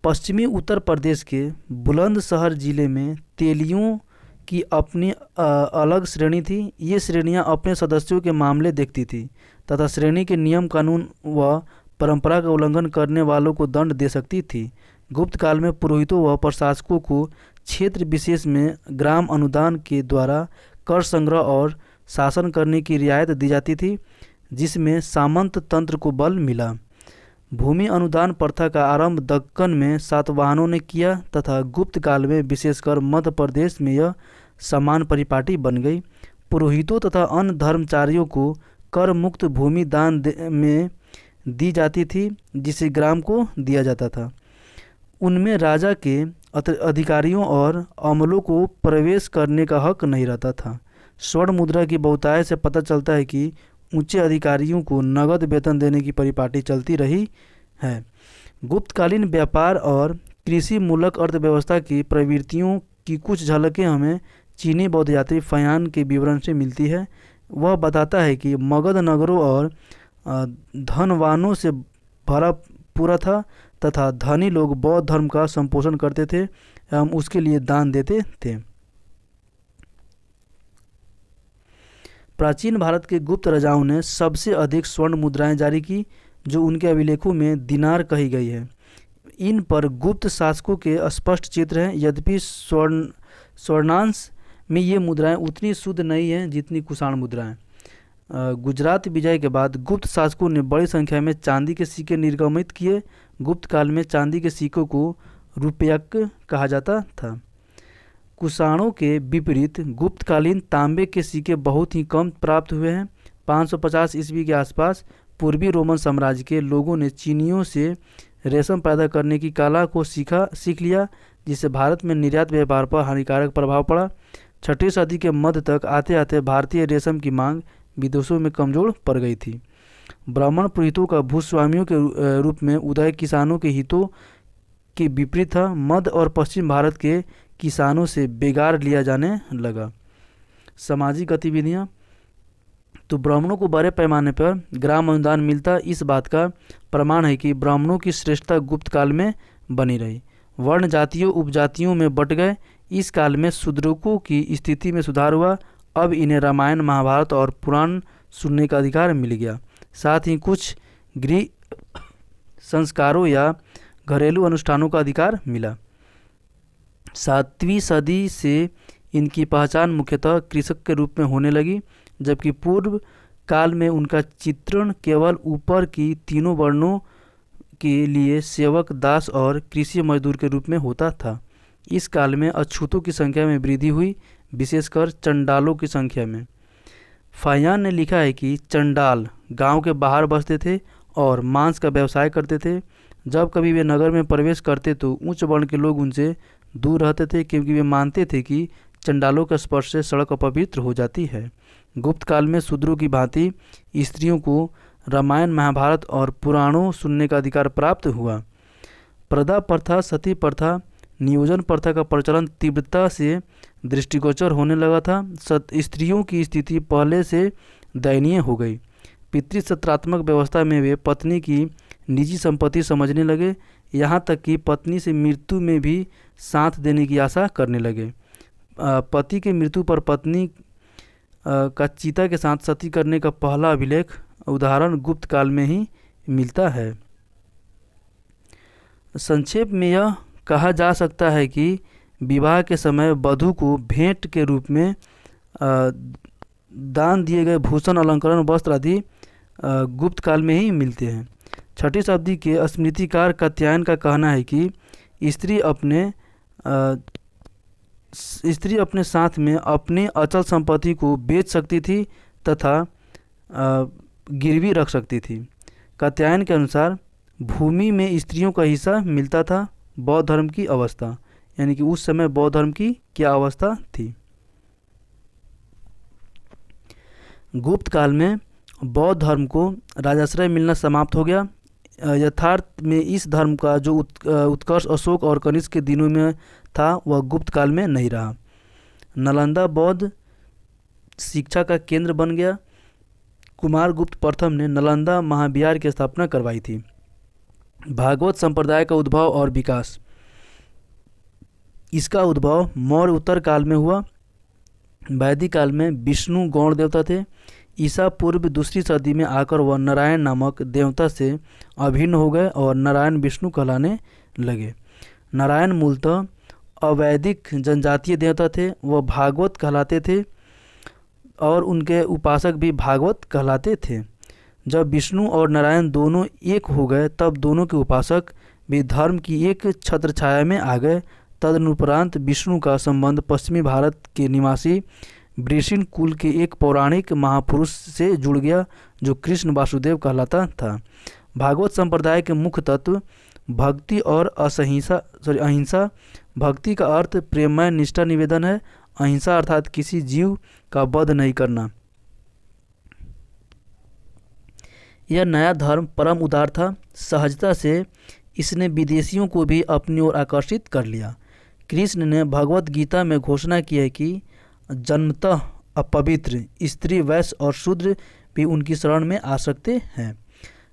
Speaker 1: पश्चिमी उत्तर प्रदेश के बुलंदशहर जिले में तेलियों की अपनी अलग श्रेणी थी। ये श्रेणियां अपने सदस्यों के मामले देखती थी तथा श्रेणी के नियम कानून व परंपरा का उल्लंघन करने वालों को दंड दे सकती थी। गुप्त काल में पुरोहितों व प्रशासकों को क्षेत्र विशेष में ग्राम अनुदान के द्वारा कर संग्रह और शासन करने की रियायत दी जाती थी जिसमें सामंत तंत्र को बल मिला। भूमि अनुदान प्रथा का आरंभ दक्कन में सातवाहनों ने किया तथा गुप्त काल में विशेषकर मध्य प्रदेश में यह समान परिपाटी बन गई। पुरोहितों तथा अन्य धर्मचारियों को कर मुक्त भूमि दान में दी जाती थी जिसे ग्राम को दिया जाता था। उनमें राजा के अधिकारियों और अमलों को प्रवेश करने का हक नहीं रहता था। स्वर्ण मुद्रा की बहुतायत से पता चलता है कि ऊंचे अधिकारियों को नगद वेतन देने की परिपाटी चलती रही है। गुप्तकालीन व्यापार और कृषि मूलक अर्थव्यवस्था की प्रवृत्तियों की कुछ झलकें हमें चीनी बौद्ध यात्री फयान के विवरण से मिलती है। वह बताता है कि मगध नगरों और धनवानों से भरा पूरा था तथा धनी लोग बौद्ध धर्म का संपोषण करते थे एवं उसके लिए दान देते थे। प्राचीन भारत के गुप्त राजाओं ने सबसे अधिक स्वर्ण मुद्राएं जारी की, जो उनके अभिलेखों में दिनार कही गई है। इन पर गुप्त शासकों के स्पष्ट चित्र हैं, यद्यपि स्वर्णांश में ये मुद्राएं उतनी शुद्ध नहीं हैं जितनी कुषाण मुद्राएं। गुजरात विजय के बाद गुप्त शासकों ने बड़ी संख्या में चांदी के सिक्के निर्गमित किए। गुप्त काल में चांदी के सिक्कों को रुपयक कहा जाता था। कुषाणों के विपरीत गुप्तकालीन तांबे के सिक्के बहुत ही कम प्राप्त हुए हैं। 550 ईस्वी के आसपास पूर्वी रोमन साम्राज्य के लोगों ने चीनियों से रेशम पैदा करने की कला को सीख लिया, जिससे भारत में निर्यात व्यापार पर हानिकारक प्रभाव पड़ा। 6वीं सदी के मध्य तक आते आते भारतीय रेशम की मांग विदेशों में कमजोर पड़ गई थी। ब्राह्मण पुरोहितों का भूस्वामियों के रूप में उदय किसानों के हितों के विपरीत था। मध्य और पश्चिम भारत के किसानों से बेगार लिया जाने लगा। सामाजिक गतिविधियाँ, तो ब्राह्मणों को बड़े पैमाने पर ग्राम अनुदान मिलता। इस बात का प्रमाण है कि ब्राह्मणों की श्रेष्ठता गुप्त काल में बनी रही। वर्ण जातियों उपजातियों में बट गए। इस काल में शूद्रों की स्थिति में सुधार हुआ। अब इन्हें रामायण महाभारत और पुराण सुनने का अधिकार मिल गया। साथ ही कुछ गृह संस्कारों या घरेलू अनुष्ठानों का अधिकार मिला। 7वीं सदी से इनकी पहचान मुख्यतः कृषक के रूप में होने लगी, जबकि पूर्व काल में उनका चित्रण केवल ऊपर की तीनों वर्णों के लिए सेवक, दास और कृषि मजदूर के रूप में होता था। इस काल में अछूतों की संख्या में वृद्धि हुई, विशेषकर चंडालों की संख्या में। फाहियान ने लिखा है कि चंडाल गांव के बाहर बसते थे और मांस का व्यवसाय करते थे। जब कभी वे नगर में प्रवेश करते तो उच्च वर्ण के लोग उनसे दूर रहते थे, क्योंकि वे मानते थे कि चंडालों के स्पर्श से सड़क अपवित्र हो जाती है। गुप्त काल में शूद्रों की भांति स्त्रियों को रामायण महाभारत और पुराणों सुनने का अधिकार प्राप्त हुआ। प्रदा प्रथा, सती प्रथा, नियोजन प्रथा का प्रचलन तीव्रता से दृष्टिगोचर होने लगा था। स्त्रियों की स्थिति पहले से दयनीय हो गई। पितृसत्रात्मक व्यवस्था में वे पत्नी की निजी संपत्ति समझने लगे, यहाँ तक कि पत्नी से मृत्यु में भी साथ देने की आशा करने लगे। पति की मृत्यु पर पत्नी का चिता के साथ सती करने का पहला अभिलेख उदाहरण गुप्त काल में ही मिलता है। संक्षेप में यह कहा जा सकता है कि विवाह के समय वधू को भेंट के रूप में दान दिए गए भूषण, अलंकरण, वस्त्र आदि गुप्त काल में ही मिलते हैं। 6वीं शताब्दी के स्मृतिकार कात्यायन का कहना है कि स्त्री अपने साथ में अपनी अचल संपत्ति को बेच सकती थी तथा गिरवी रख सकती थी। कात्यायन के अनुसार भूमि में स्त्रियों का हिस्सा मिलता था। बौद्ध धर्म की अवस्था, यानी कि उस समय बौद्ध धर्म की क्या अवस्था थी। गुप्त काल में बौद्ध धर्म को राजाश्रय मिलना समाप्त हो गया। यथार्थ में इस धर्म का जो उत्कर्ष अशोक और कनिष्क के दिनों में था, वह गुप्त काल में नहीं रहा। नालंदा बौद्ध शिक्षा का केंद्र बन गया। कुमारगुप्त प्रथम ने नालंदा महाविहार की स्थापना करवाई थी। भागवत संप्रदाय का उद्भव और विकास, इसका उद्भव मौर्य उत्तर काल में हुआ। वैदिक काल में विष्णु गौण देवता थे। ईसा पूर्व 2री सदी में आकर वह नारायण नामक देवता से अभिन्न हो गए और नारायण विष्णु कहलाने लगे। नारायण मूलतः अवैदिक जनजातीय देवता थे। वह भागवत कहलाते थे और उनके उपासक भी भागवत कहलाते थे। जब विष्णु और नारायण दोनों एक हो गए, तब दोनों के उपासक भी धर्म की एक छत्रछाया में आ गए। तदनुपरांत विष्णु का संबंध पश्चिमी भारत के निवासी वृषिण कुल के एक पौराणिक महापुरुष से जुड़ गया, जो कृष्ण वासुदेव कहलाता था। भागवत संप्रदाय के मुख्य तत्व भक्ति और अहिंसा। भक्ति का अर्थ प्रेममय निष्ठा निवेदन है। अहिंसा अर्थात किसी जीव का वध नहीं करना। यह नया धर्म परम उदार था। सहजता से इसने विदेशियों को भी अपनी ओर आकर्षित कर लिया। कृष्ण ने भगवत गीता में घोषणा की है कि जन्मतः अपवित्र स्त्री, वैश्य और शूद्र भी उनकी शरण में आ सकते हैं।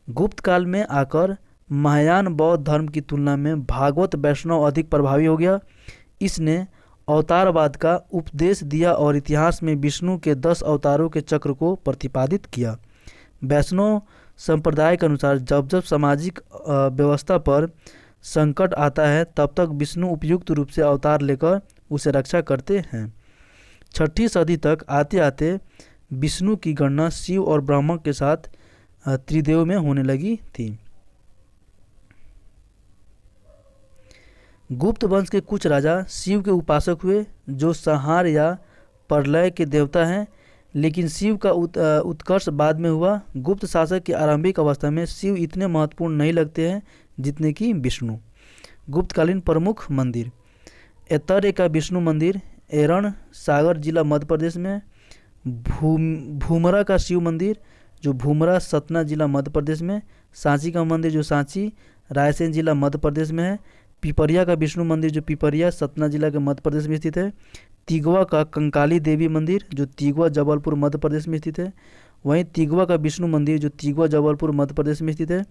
Speaker 1: गुप्त काल में आकर महायान बौद्ध धर्म की तुलना में भागवत वैष्णव अधिक प्रभावी हो गया। इसने अवतारवाद का उपदेश दिया और इतिहास में विष्णु के 10 अवतारों के चक्र को प्रतिपादित किया। वैष्णव संप्रदाय के अनुसार जब जब सामाजिक व्यवस्था पर संकट आता है तब तक विष्णु उपयुक्त रूप से अवतार लेकर उसे रक्षा करते हैं। 6ठी सदी तक आते आते विष्णु की गणना शिव और ब्रह्मा के साथ त्रिदेव में होने लगी थी। गुप्त वंश के कुछ राजा शिव के उपासक हुए जो संहार या प्रलय के देवता हैं, लेकिन शिव का उत्कर्ष बाद में हुआ। गुप्त शासक की आरंभिक अवस्था में शिव इतने महत्वपूर्ण नहीं लगते हैं जितने कि विष्णु। गुप्तकालीन प्रमुख मंदिर: एतरे का विष्णु मंदिर एरण सागर जिला मध्य प्रदेश में। भूमरा का शिव मंदिर जो भूमरा सतना जिला मध्य प्रदेश में। सांची का मंदिर जो सांची रायसेन जिला मध्य प्रदेश में है। पिपरिया का विष्णु मंदिर जो पिपरिया सतना जिला के मध्य प्रदेश में स्थित है। तिगवा का कंकाली देवी मंदिर जो तिगवा जबलपुर मध्य प्रदेश में स्थित है। वहीं तिगवा का विष्णु मंदिर जो तिगवा जबलपुर मध्य प्रदेश में स्थित है।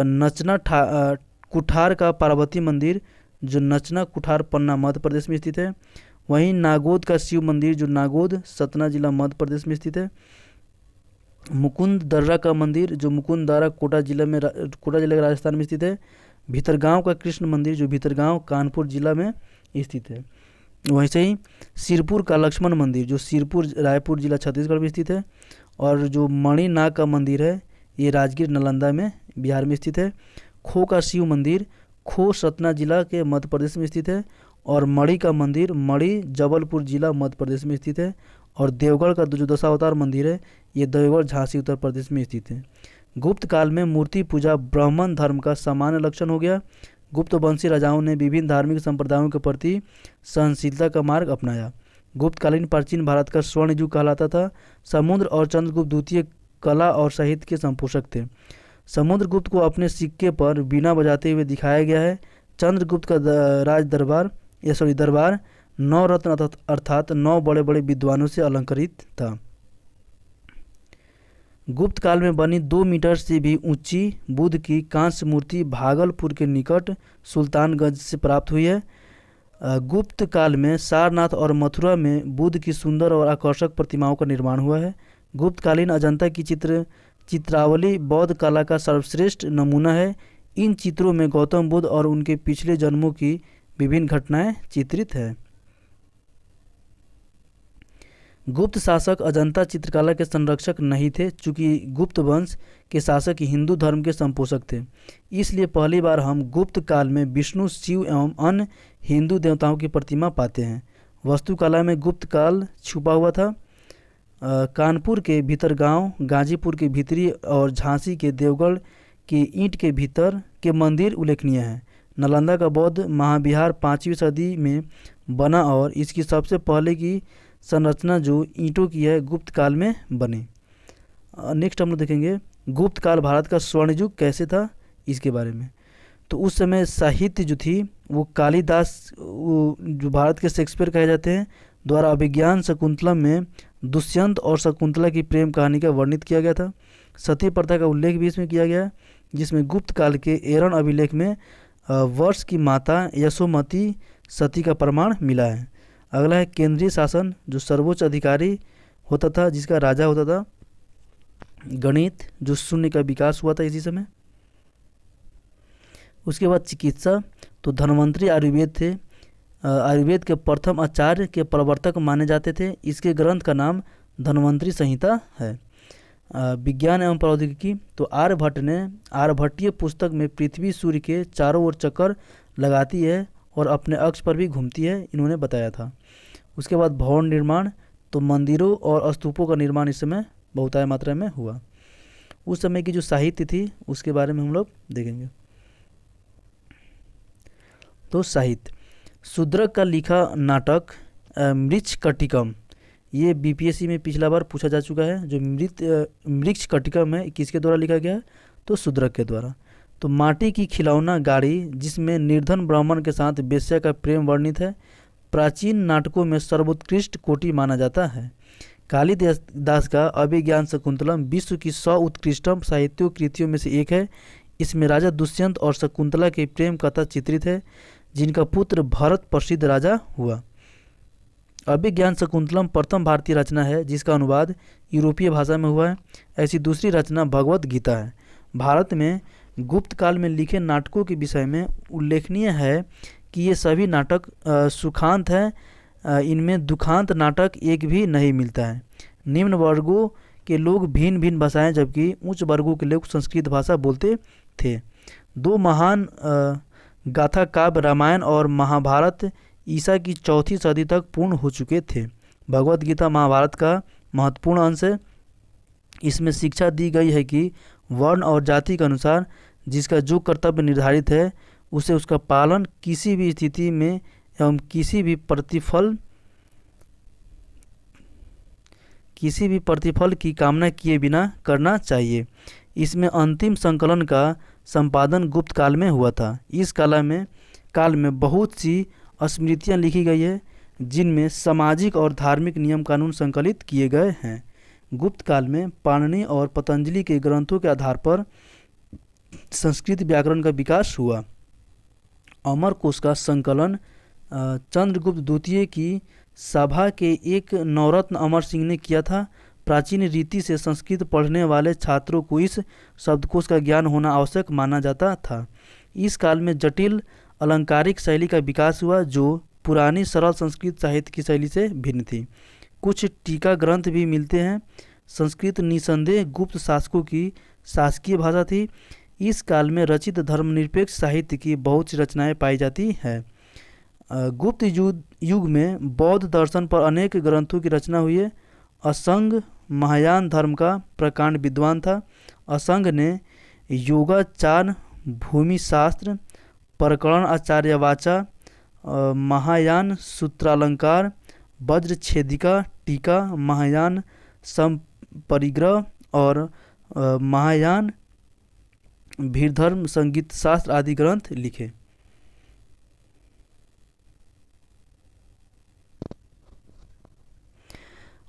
Speaker 1: नचना कुठार का पार्वती मंदिर जो नचना कुठार पन्ना मध्य प्रदेश में स्थित है। वहीं नागोद का शिव मंदिर जो नागोद सतना जिला मध्य प्रदेश में स्थित है। मुकुंद दर्रा का मंदिर जो मुकुंद दर्रा कोटा जिला के राजस्थान में स्थित है। भीतरगांव का कृष्ण मंदिर जो भीतरगांव कानपुर जिला में स्थित है। वैसे ही सिरपुर का लक्ष्मण मंदिर जो सिरपुर रायपुर जिला छत्तीसगढ़ में स्थित है। और जो मणिनाग का मंदिर है ये राजगीर नालंदा में बिहार में स्थित है। खो का शिव मंदिर खो सतना जिला के मध्य प्रदेश में स्थित है। और मणि का मंदिर मणि जबलपुर जिला मध्य प्रदेश में स्थित है। और देवगढ़ का जो दशावतार मंदिर है ये देवगढ़ झांसी उत्तर प्रदेश में स्थित है। गुप्त काल में मूर्ति पूजा ब्राह्मण धर्म का सामान्य लक्षण हो गया। गुप्त वंशी राजाओं ने विभिन्न धार्मिक संप्रदायों के प्रति सहनशीलता का मार्ग अपनाया। गुप्तकालीन प्राचीन भारत का स्वर्ण युग कहलाता था। समुद्र और चंद्रगुप्त द्वितीय कला और साहित्य के संपोषक थे। समुद्रगुप्त को अपने सिक्के पर बीना बजाते हुए दिखाया गया है। चंद्रगुप्त का दरबार 9 रत्न अर्थात 9 बड़े बड़े विद्वानों से अलंकृत था। गुप्त काल में बनी 2 मीटर से भी ऊंची बुद्ध की कांस्य मूर्ति भागलपुर के निकट सुल्तानगंज से प्राप्त हुई है। गुप्त काल में सारनाथ और मथुरा में बुद्ध की सुंदर और आकर्षक प्रतिमाओं का निर्माण हुआ है। गुप्तकालीन अजंता की चित्रावली बौद्ध कला का सर्वश्रेष्ठ नमूना है। इन चित्रों में गौतम बुद्ध और उनके पिछले जन्मों की विभिन्न घटनाएं चित्रित है। गुप्त शासक अजंता चित्रकला के संरक्षक नहीं थे, चूँकि गुप्त वंश के शासक हिंदू धर्म के संपोषक थे। इसलिए पहली बार हम गुप्त काल में विष्णु, शिव एवं अन्य हिंदू देवताओं की प्रतिमा पाते हैं। वास्तुकला में गुप्त काल छुपा हुआ था। कानपुर के भीतरगांव, गाजीपुर के भीतरी और झांसी के देवगढ़ के ईंट के भीतर के मंदिर उल्लेखनीय हैं। नालंदा का बौद्ध महाविहार 5वीं सदी में बना और इसकी सबसे पहले की संरचना जो ईंटों की है गुप्त काल में बनी। नेक्स्ट हम लोग देखेंगे गुप्त काल भारत का स्वर्ण युग कैसे था इसके बारे में। तो उस समय साहित्य जो थी वो कालिदास, जो भारत के शेक्सपियर कहे जाते हैं, द्वारा अभिज्ञान शकुंतलम में दुष्यंत और शकुंतला की प्रेम कहानी का वर्णित किया गया था। सती प्रथा का उल्लेख भी इसमें किया गया है, जिसमें गुप्त काल के एरण अभिलेख में वर्ष की माता यशोमती सती का प्रमाण मिला है। अगला है केंद्रीय शासन, जो सर्वोच्च अधिकारी होता था, जिसका राजा होता था। गणित, जो शून्य का विकास हुआ था इसी समय। उसके बाद चिकित्सा, तो धन्वंतरी आयुर्वेद थे। आयुर्वेद के प्रथम आचार्य के प्रवर्तक माने जाते थे। इसके ग्रंथ का नाम धन्वंतरी संहिता है। विज्ञान एवं प्रौद्योगिकी, तो आर्यभट्ट ने आर्यभट्टीय पुस्तक में पृथ्वी सूर्य के चारों ओर चक्कर लगाती है और अपने अक्ष पर भी घूमती है, इन्होंने बताया था। उसके बाद भवन निर्माण, तो मंदिरों और स्तूपों का निर्माण इस समय बहुतायत मात्रा में हुआ। उस समय की जो साहित्य थी उसके बारे में हम लोग देखेंगे। तो साहित्य, शूद्रक का लिखा नाटक मृच्छकटिकम, ये बीपीएससी में पिछला बार पूछा जा चुका है। जो मृच्छकटिकम है किसके द्वारा लिखा गया है, तो शूद्रक के द्वारा। तो माटी की खिलौना गाड़ी, जिसमें निर्धन ब्राह्मण के साथ वेश्या का प्रेम वर्णित है, प्राचीन नाटकों में सर्वोत्कृष्ट कोटि माना जाता है। कालिदास का अभिज्ञान शकुंतलम विश्व की 100 उत्कृष्टतम साहित्य कृतियों में से एक है। इसमें राजा दुष्यंत और शकुंतला की प्रेम कथा चित्रित है, जिनका पुत्र भरत प्रसिद्ध राजा हुआ। अभिज्ञान शकुंतलम प्रथम भारतीय रचना है जिसका अनुवाद यूरोपीय भाषा में हुआ है। ऐसी दूसरी रचना भगवत गीता है। भारत में गुप्त काल में लिखे नाटकों के विषय में उल्लेखनीय है कि ये सभी नाटक सुखांत हैं। इनमें दुखांत नाटक एक भी नहीं मिलता है। निम्न वर्गों के लोग भिन्न भिन्न भाषाएं, जबकि उच्च वर्गों के लोग संस्कृत भाषा बोलते थे। दो महान गाथा काव्य रामायण और महाभारत ईसा की चौथी सदी तक पूर्ण हो चुके थे। भगवत गीता महाभारत का महत्वपूर्ण अंश है। इसमें शिक्षा दी गई है कि वर्ण और जाति के अनुसार जिसका जो कर्तव्य निर्धारित है उसे उसका पालन किसी भी स्थिति में एवं किसी भी प्रतिफल की कामना किए बिना करना चाहिए। इसमें अंतिम संकलन का संपादन गुप्त काल में हुआ था। इस काल में बहुत सी स्मृतियाँ लिखी गई है जिनमें सामाजिक और धार्मिक नियम कानून संकलित किए गए हैं। गुप्त काल में पाणिनि और पतंजलि के ग्रंथों के आधार पर संस्कृत व्याकरण का विकास हुआ। अमरकोश का संकलन चंद्रगुप्त द्वितीय की सभा के एक नवरत्न अमर सिंह ने किया था। प्राचीन रीति से संस्कृत पढ़ने वाले छात्रों को इस शब्दकोश का ज्ञान होना आवश्यक माना जाता था। इस काल में जटिल अलंकारिक शैली का विकास हुआ जो पुरानी सरल संस्कृत साहित्य की शैली से भिन्न थी। कुछ टीका ग्रंथ भी मिलते हैं। संस्कृत निसंदेह गुप्त शासकों की शासकीय भाषा थी। इस काल में रचित धर्मनिरपेक्ष साहित्य की बहुत सी रचनाएं पाई जाती हैं। गुप्त युग में बौद्ध दर्शन पर अनेक ग्रंथों की रचना हुई है। असंग महायान धर्म का प्रकांड विद्वान था। असंग ने योगाचार, भूमिशास्त्र, प्रकरण आचार्यवाचा, महायान सूत्रालंकार, वज्रछेदिका, टीका, महायान संपरिग्रह और महायान भीरधर्म संगीत शास्त्र आदि ग्रंथ लिखे।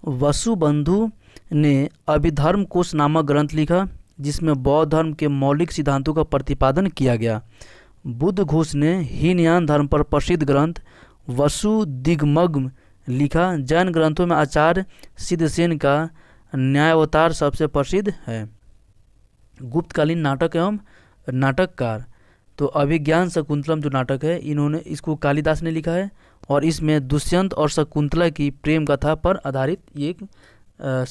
Speaker 1: वसुबंधु ने अभिधर्म कोश नामक ग्रंथ लिखा जिसमें बौद्ध धर्म के मौलिक सिद्धांतों का प्रतिपादन किया गया। बुद्ध घोष ने हीनयान धर्म पर प्रसिद्ध ग्रंथ वसुदिग्मग्म लिखा। जैन ग्रंथों में आचार्य सिद्धसेन का न्यायावतार सबसे प्रसिद्ध है। गुप्तकालीन नाटक एवं नाटककार, तो अभिज्ञान शकुंतलम जो नाटक है इन्होंने इसको कालिदास ने लिखा है और इसमें दुष्यंत और शकुंतला की प्रेम कथा पर आधारित ये एक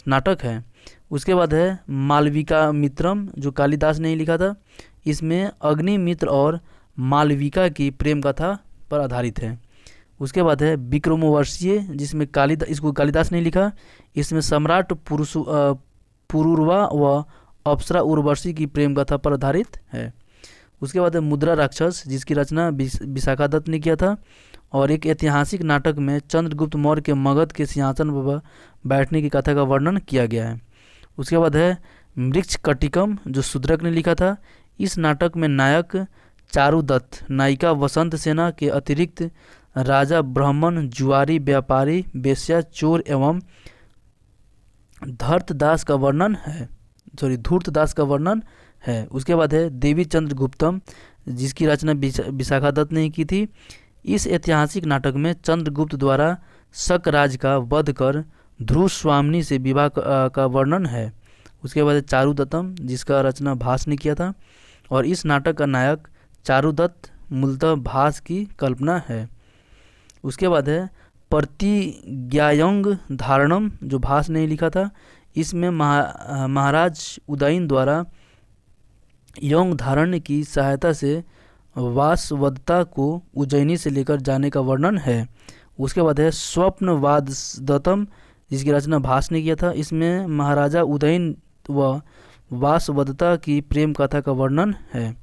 Speaker 1: नाटक है। उसके बाद है मालविका मित्रम जो कालिदास ने ही लिखा था। इसमें अग्निमित्र और मालविका की प्रेम कथा पर आधारित है। उसके बाद है विक्रमोर्वशीय जिसमें इसको कालिदास ने लिखा। इसमें सम्राट पुरूरवा व अप्सरा उर्वशी की प्रेम कथा पर आधारित है। उसके बाद है मुद्रा राक्षस जिसकी रचना विशाखादत्त ने किया था और एक ऐतिहासिक नाटक में चंद्रगुप्त मौर्य के मगध के सिंहासन पर बैठने की कथा का वर्णन किया गया है। उसके बाद है मृक्षकटिकम जो शूद्रक ने लिखा था। इस नाटक में नायक चारुदत्त, नायिका वसंत सेना के अतिरिक्त राजा, ब्राह्मण, जुआरी, व्यापारी, वेश्या, चोर एवं धूर्तदास का वर्णन है। उसके बाद है देवी चंद्रगुप्तम जिसकी रचना विशाखादत्त ने की थी। इस ऐतिहासिक नाटक में चंद्रगुप्त द्वारा शक राज का वध कर ध्रुव स्वामिनी से विवाह का वर्णन है। उसके बाद है चारुदत्तम जिसका रचना भास ने किया था और इस नाटक का नायक चारुदत्त मूलतः भास की कल्पना है। उसके बाद है प्रतिज्ञायंग धारणम जो भास ने लिखा था। इसमें महाराज उदयन द्वारा यौन धारण की सहायता से वासवदत्ता को उज्जैनी से लेकर जाने का वर्णन है। उसके बाद है स्वप्नवाददत्तम जिसकी रचना भास ने किया था। इसमें महाराजा उदयन व वासवदत्ता की प्रेम कथा का वर्णन है।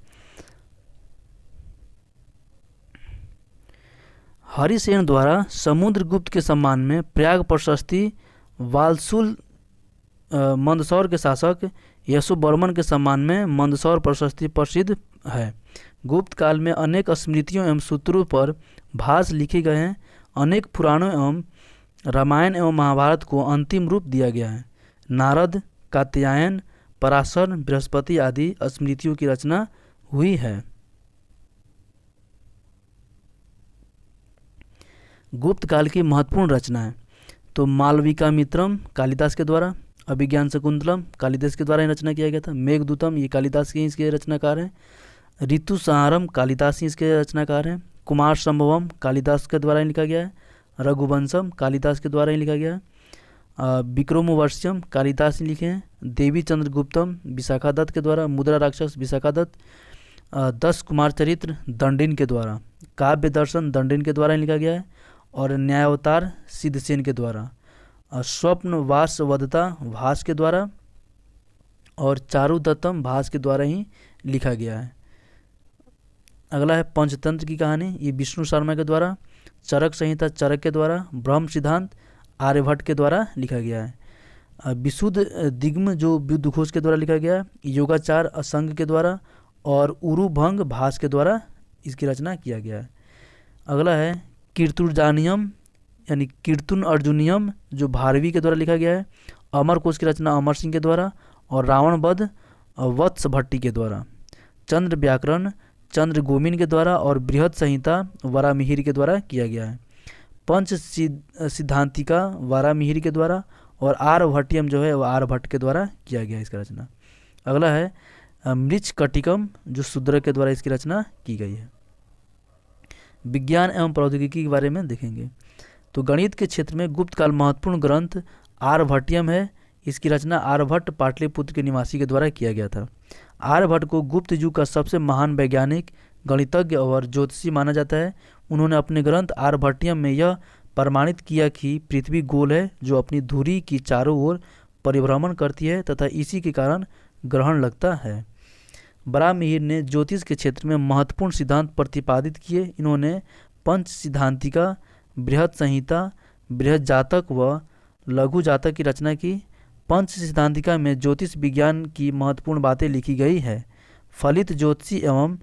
Speaker 1: हरिसेन द्वारा समुद्रगुप्त के सम्मान में प्रयाग प्रशस्ति, वालसुल मंदसौर के शासक यशोवर्मन के सम्मान में मंदसौर प्रशस्ति प्रसिद्ध है। गुप्त काल में अनेक स्मृतियों एवं सूत्रों पर भास लिखे गए हैं। अनेक पुराणों एवं रामायण एवं महाभारत को अंतिम रूप दिया गया है। नारद, कात्यायन, पराशर, बृहस्पति आदि स्मृतियों की रचना हुई है। गुप्त काल की महत्वपूर्ण रचनाएं, तो मालविकामित्रम कालिदास के द्वारा, अभिज्ञान शकुंतलम कालिदास के द्वारा ही रचना किया गया था। मेघदूतम ये कालिदास के ही इसके रचनाकार हैं। ऋतुसंहारम कालिदास ही इसके रचनाकार हैं। कुमार संभवम कालिदास के द्वारा ही लिखा गया है। रघुवंशम कालिदास के द्वारा ही लिखा गया है। विक्रमोर्वश्यम कालिदास ने लिखे हैं। देवी चंद्रगुप्तम विशाखा दत्त के द्वारा। मुद्रा राक्षस विशाखा दत्त। 10 कुमार चरित्र दंडिन के द्वारा। काव्य दर्शन दंडिन के द्वारा ही लिखा गया है। और न्यायावतार सिद्धसेन के द्वारा। स्वप्न वासवदता भास के द्वारा। और चारुदत्तम भास के द्वारा ही लिखा गया है। अगला है पंचतंत्र की कहानी, ये विष्णु शर्मा के द्वारा। चरक संहिता चरक के द्वारा। ब्रह्म सिद्धांत आर्यभट्ट के द्वारा लिखा गया है। विशुद्ध दिग्म जो बुद्धघोष के द्वारा लिखा गया है। योगाचार असंग के द्वारा। और उरुभंग भास के द्वारा इसकी रचना किया गया है। अगला है कीर्तुर्जानियम यानी कीर्तुन अर्जुनियम जो भारवी के द्वारा लिखा गया है। अमर कोश की रचना अमर सिंह के द्वारा। और रावण वध वत्स भट्टी के द्वारा। चंद्र व्याकरण चंद्र गोमिन के द्वारा। और बृहद संहिता वरामिहिर के द्वारा किया गया है। पंच सिद्धांतिका वरामिहिर के द्वारा। और आर्यभट्टियम जो है वह आर्यभट्ट के द्वारा किया गया है इसका रचना। अगला है मृच्छकटिकम जो शूद्र के द्वारा इसकी रचना की गई है। विज्ञान एवं प्रौद्योगिकी के बारे में देखेंगे, तो गणित के क्षेत्र में गुप्त काल महत्वपूर्ण ग्रंथ आर्यभट्टियम है। इसकी रचना आर्यभट्ट पाटलिपुत्र के निवासी के द्वारा किया गया था। आर्यभट्ट को गुप्त युग का सबसे महान वैज्ञानिक, गणितज्ञ और ज्योतिषी माना जाता है। उन्होंने अपने ग्रंथ आर्यभट्टियम में यह प्रमाणित किया कि पृथ्वी गोल है जो अपनी धुरी की चारों ओर परिभ्रमण करती है तथा इसी के कारण ग्रहण लगता है। वराहमिहिर ने ज्योतिष के क्षेत्र में महत्वपूर्ण सिद्धांत प्रतिपादित किए। इन्होंने पंच सिद्धांतिका, बृहद संहिता, बृहद जातक व लघु जातक की रचना की। पंच सिद्धांतिका में ज्योतिष विज्ञान की महत्वपूर्ण बातें लिखी गई है। फलित ज्योतिषी एवं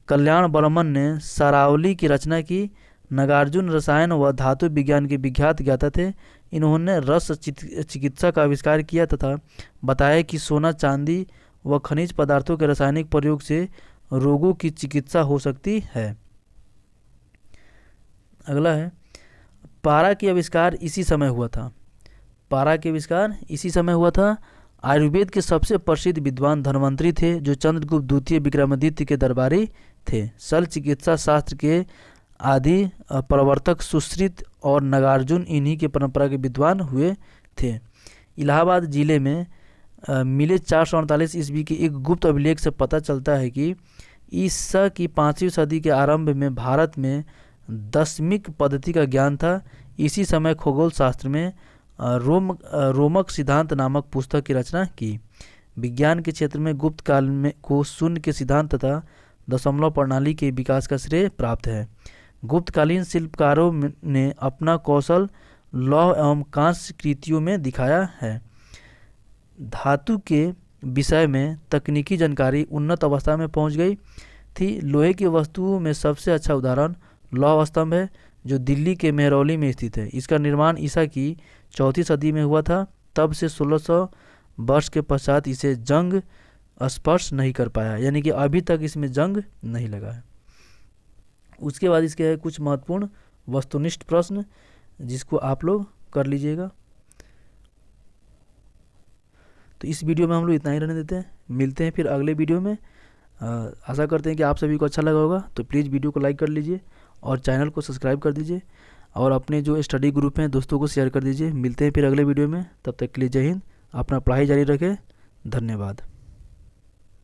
Speaker 1: कल्याण बर्मन ने सारावली की रचना की। नागार्जुन रसायन व धातु विज्ञान के विख्यात ज्ञाता थे। इन्होंने रस चिकित्सा का आविष्कार किया तथा बताया कि सोना, चांदी व खनिज पदार्थों के रासायनिक प्रयोग से रोगों की चिकित्सा हो सकती है। अगला है पारा के आविष्कार इसी समय हुआ था। पारा के आविष्कार इसी समय हुआ था। आयुर्वेद के सबसे प्रसिद्ध विद्वान धन्वंतरी थे जो चंद्रगुप्त द्वितीय विक्रमादित्य के दरबारी थे। शल्य चिकित्सा शास्त्र के आदि प्रवर्तक सुश्रित और नागार्जुन इन्हीं के परंपरा के विद्वान हुए थे। इलाहाबाद जिले में मिले 448 ईस्वी के एक गुप्त अभिलेख से पता चलता है कि ईसा की 5वीं सदी के आरंभ में भारत में दशमिक पद्धति का ज्ञान था। इसी समय खगोल शास्त्र में रोमक सिद्धांत नामक पुस्तक की रचना की। विज्ञान के क्षेत्र में गुप्त काल में को शून्य के सिद्धांत तथा दशमलव प्रणाली के विकास का श्रेय प्राप्त है। गुप्तकालीन शिल्पकारों ने अपना कौशल लौह एवं कांस्य कृतियों में दिखाया है। धातु के विषय में तकनीकी जानकारी उन्नत अवस्था में पहुंच गई थी। लोहे की वस्तुओं में सबसे अच्छा उदाहरण लौह स्तंभ है जो दिल्ली के मेहरौली में स्थित है। इसका निर्माण ईसा की 4वीं सदी में हुआ था। तब से 1600 वर्ष के पश्चात इसे जंग स्पर्श नहीं कर पाया, यानी कि अभी तक इसमें जंग नहीं लगा है। उसके बाद इसके है कुछ महत्वपूर्ण वस्तुनिष्ठ प्रश्न जिसको आप लोग कर लीजिएगा। तो इस वीडियो में हम लोग इतना ही रहने देते हैं। मिलते हैं फिर अगले वीडियो में। आशा करते हैं कि आप सभी को अच्छा लगा होगा। तो प्लीज़ वीडियो को लाइक कर लीजिए और चैनल को सब्सक्राइब कर दीजिए और अपने जो स्टडी ग्रुप हैं दोस्तों को शेयर कर दीजिए। मिलते हैं फिर अगले वीडियो में। तब तक के लिए जय हिंद। अपना पढ़ाई जारी रखें। धन्यवाद।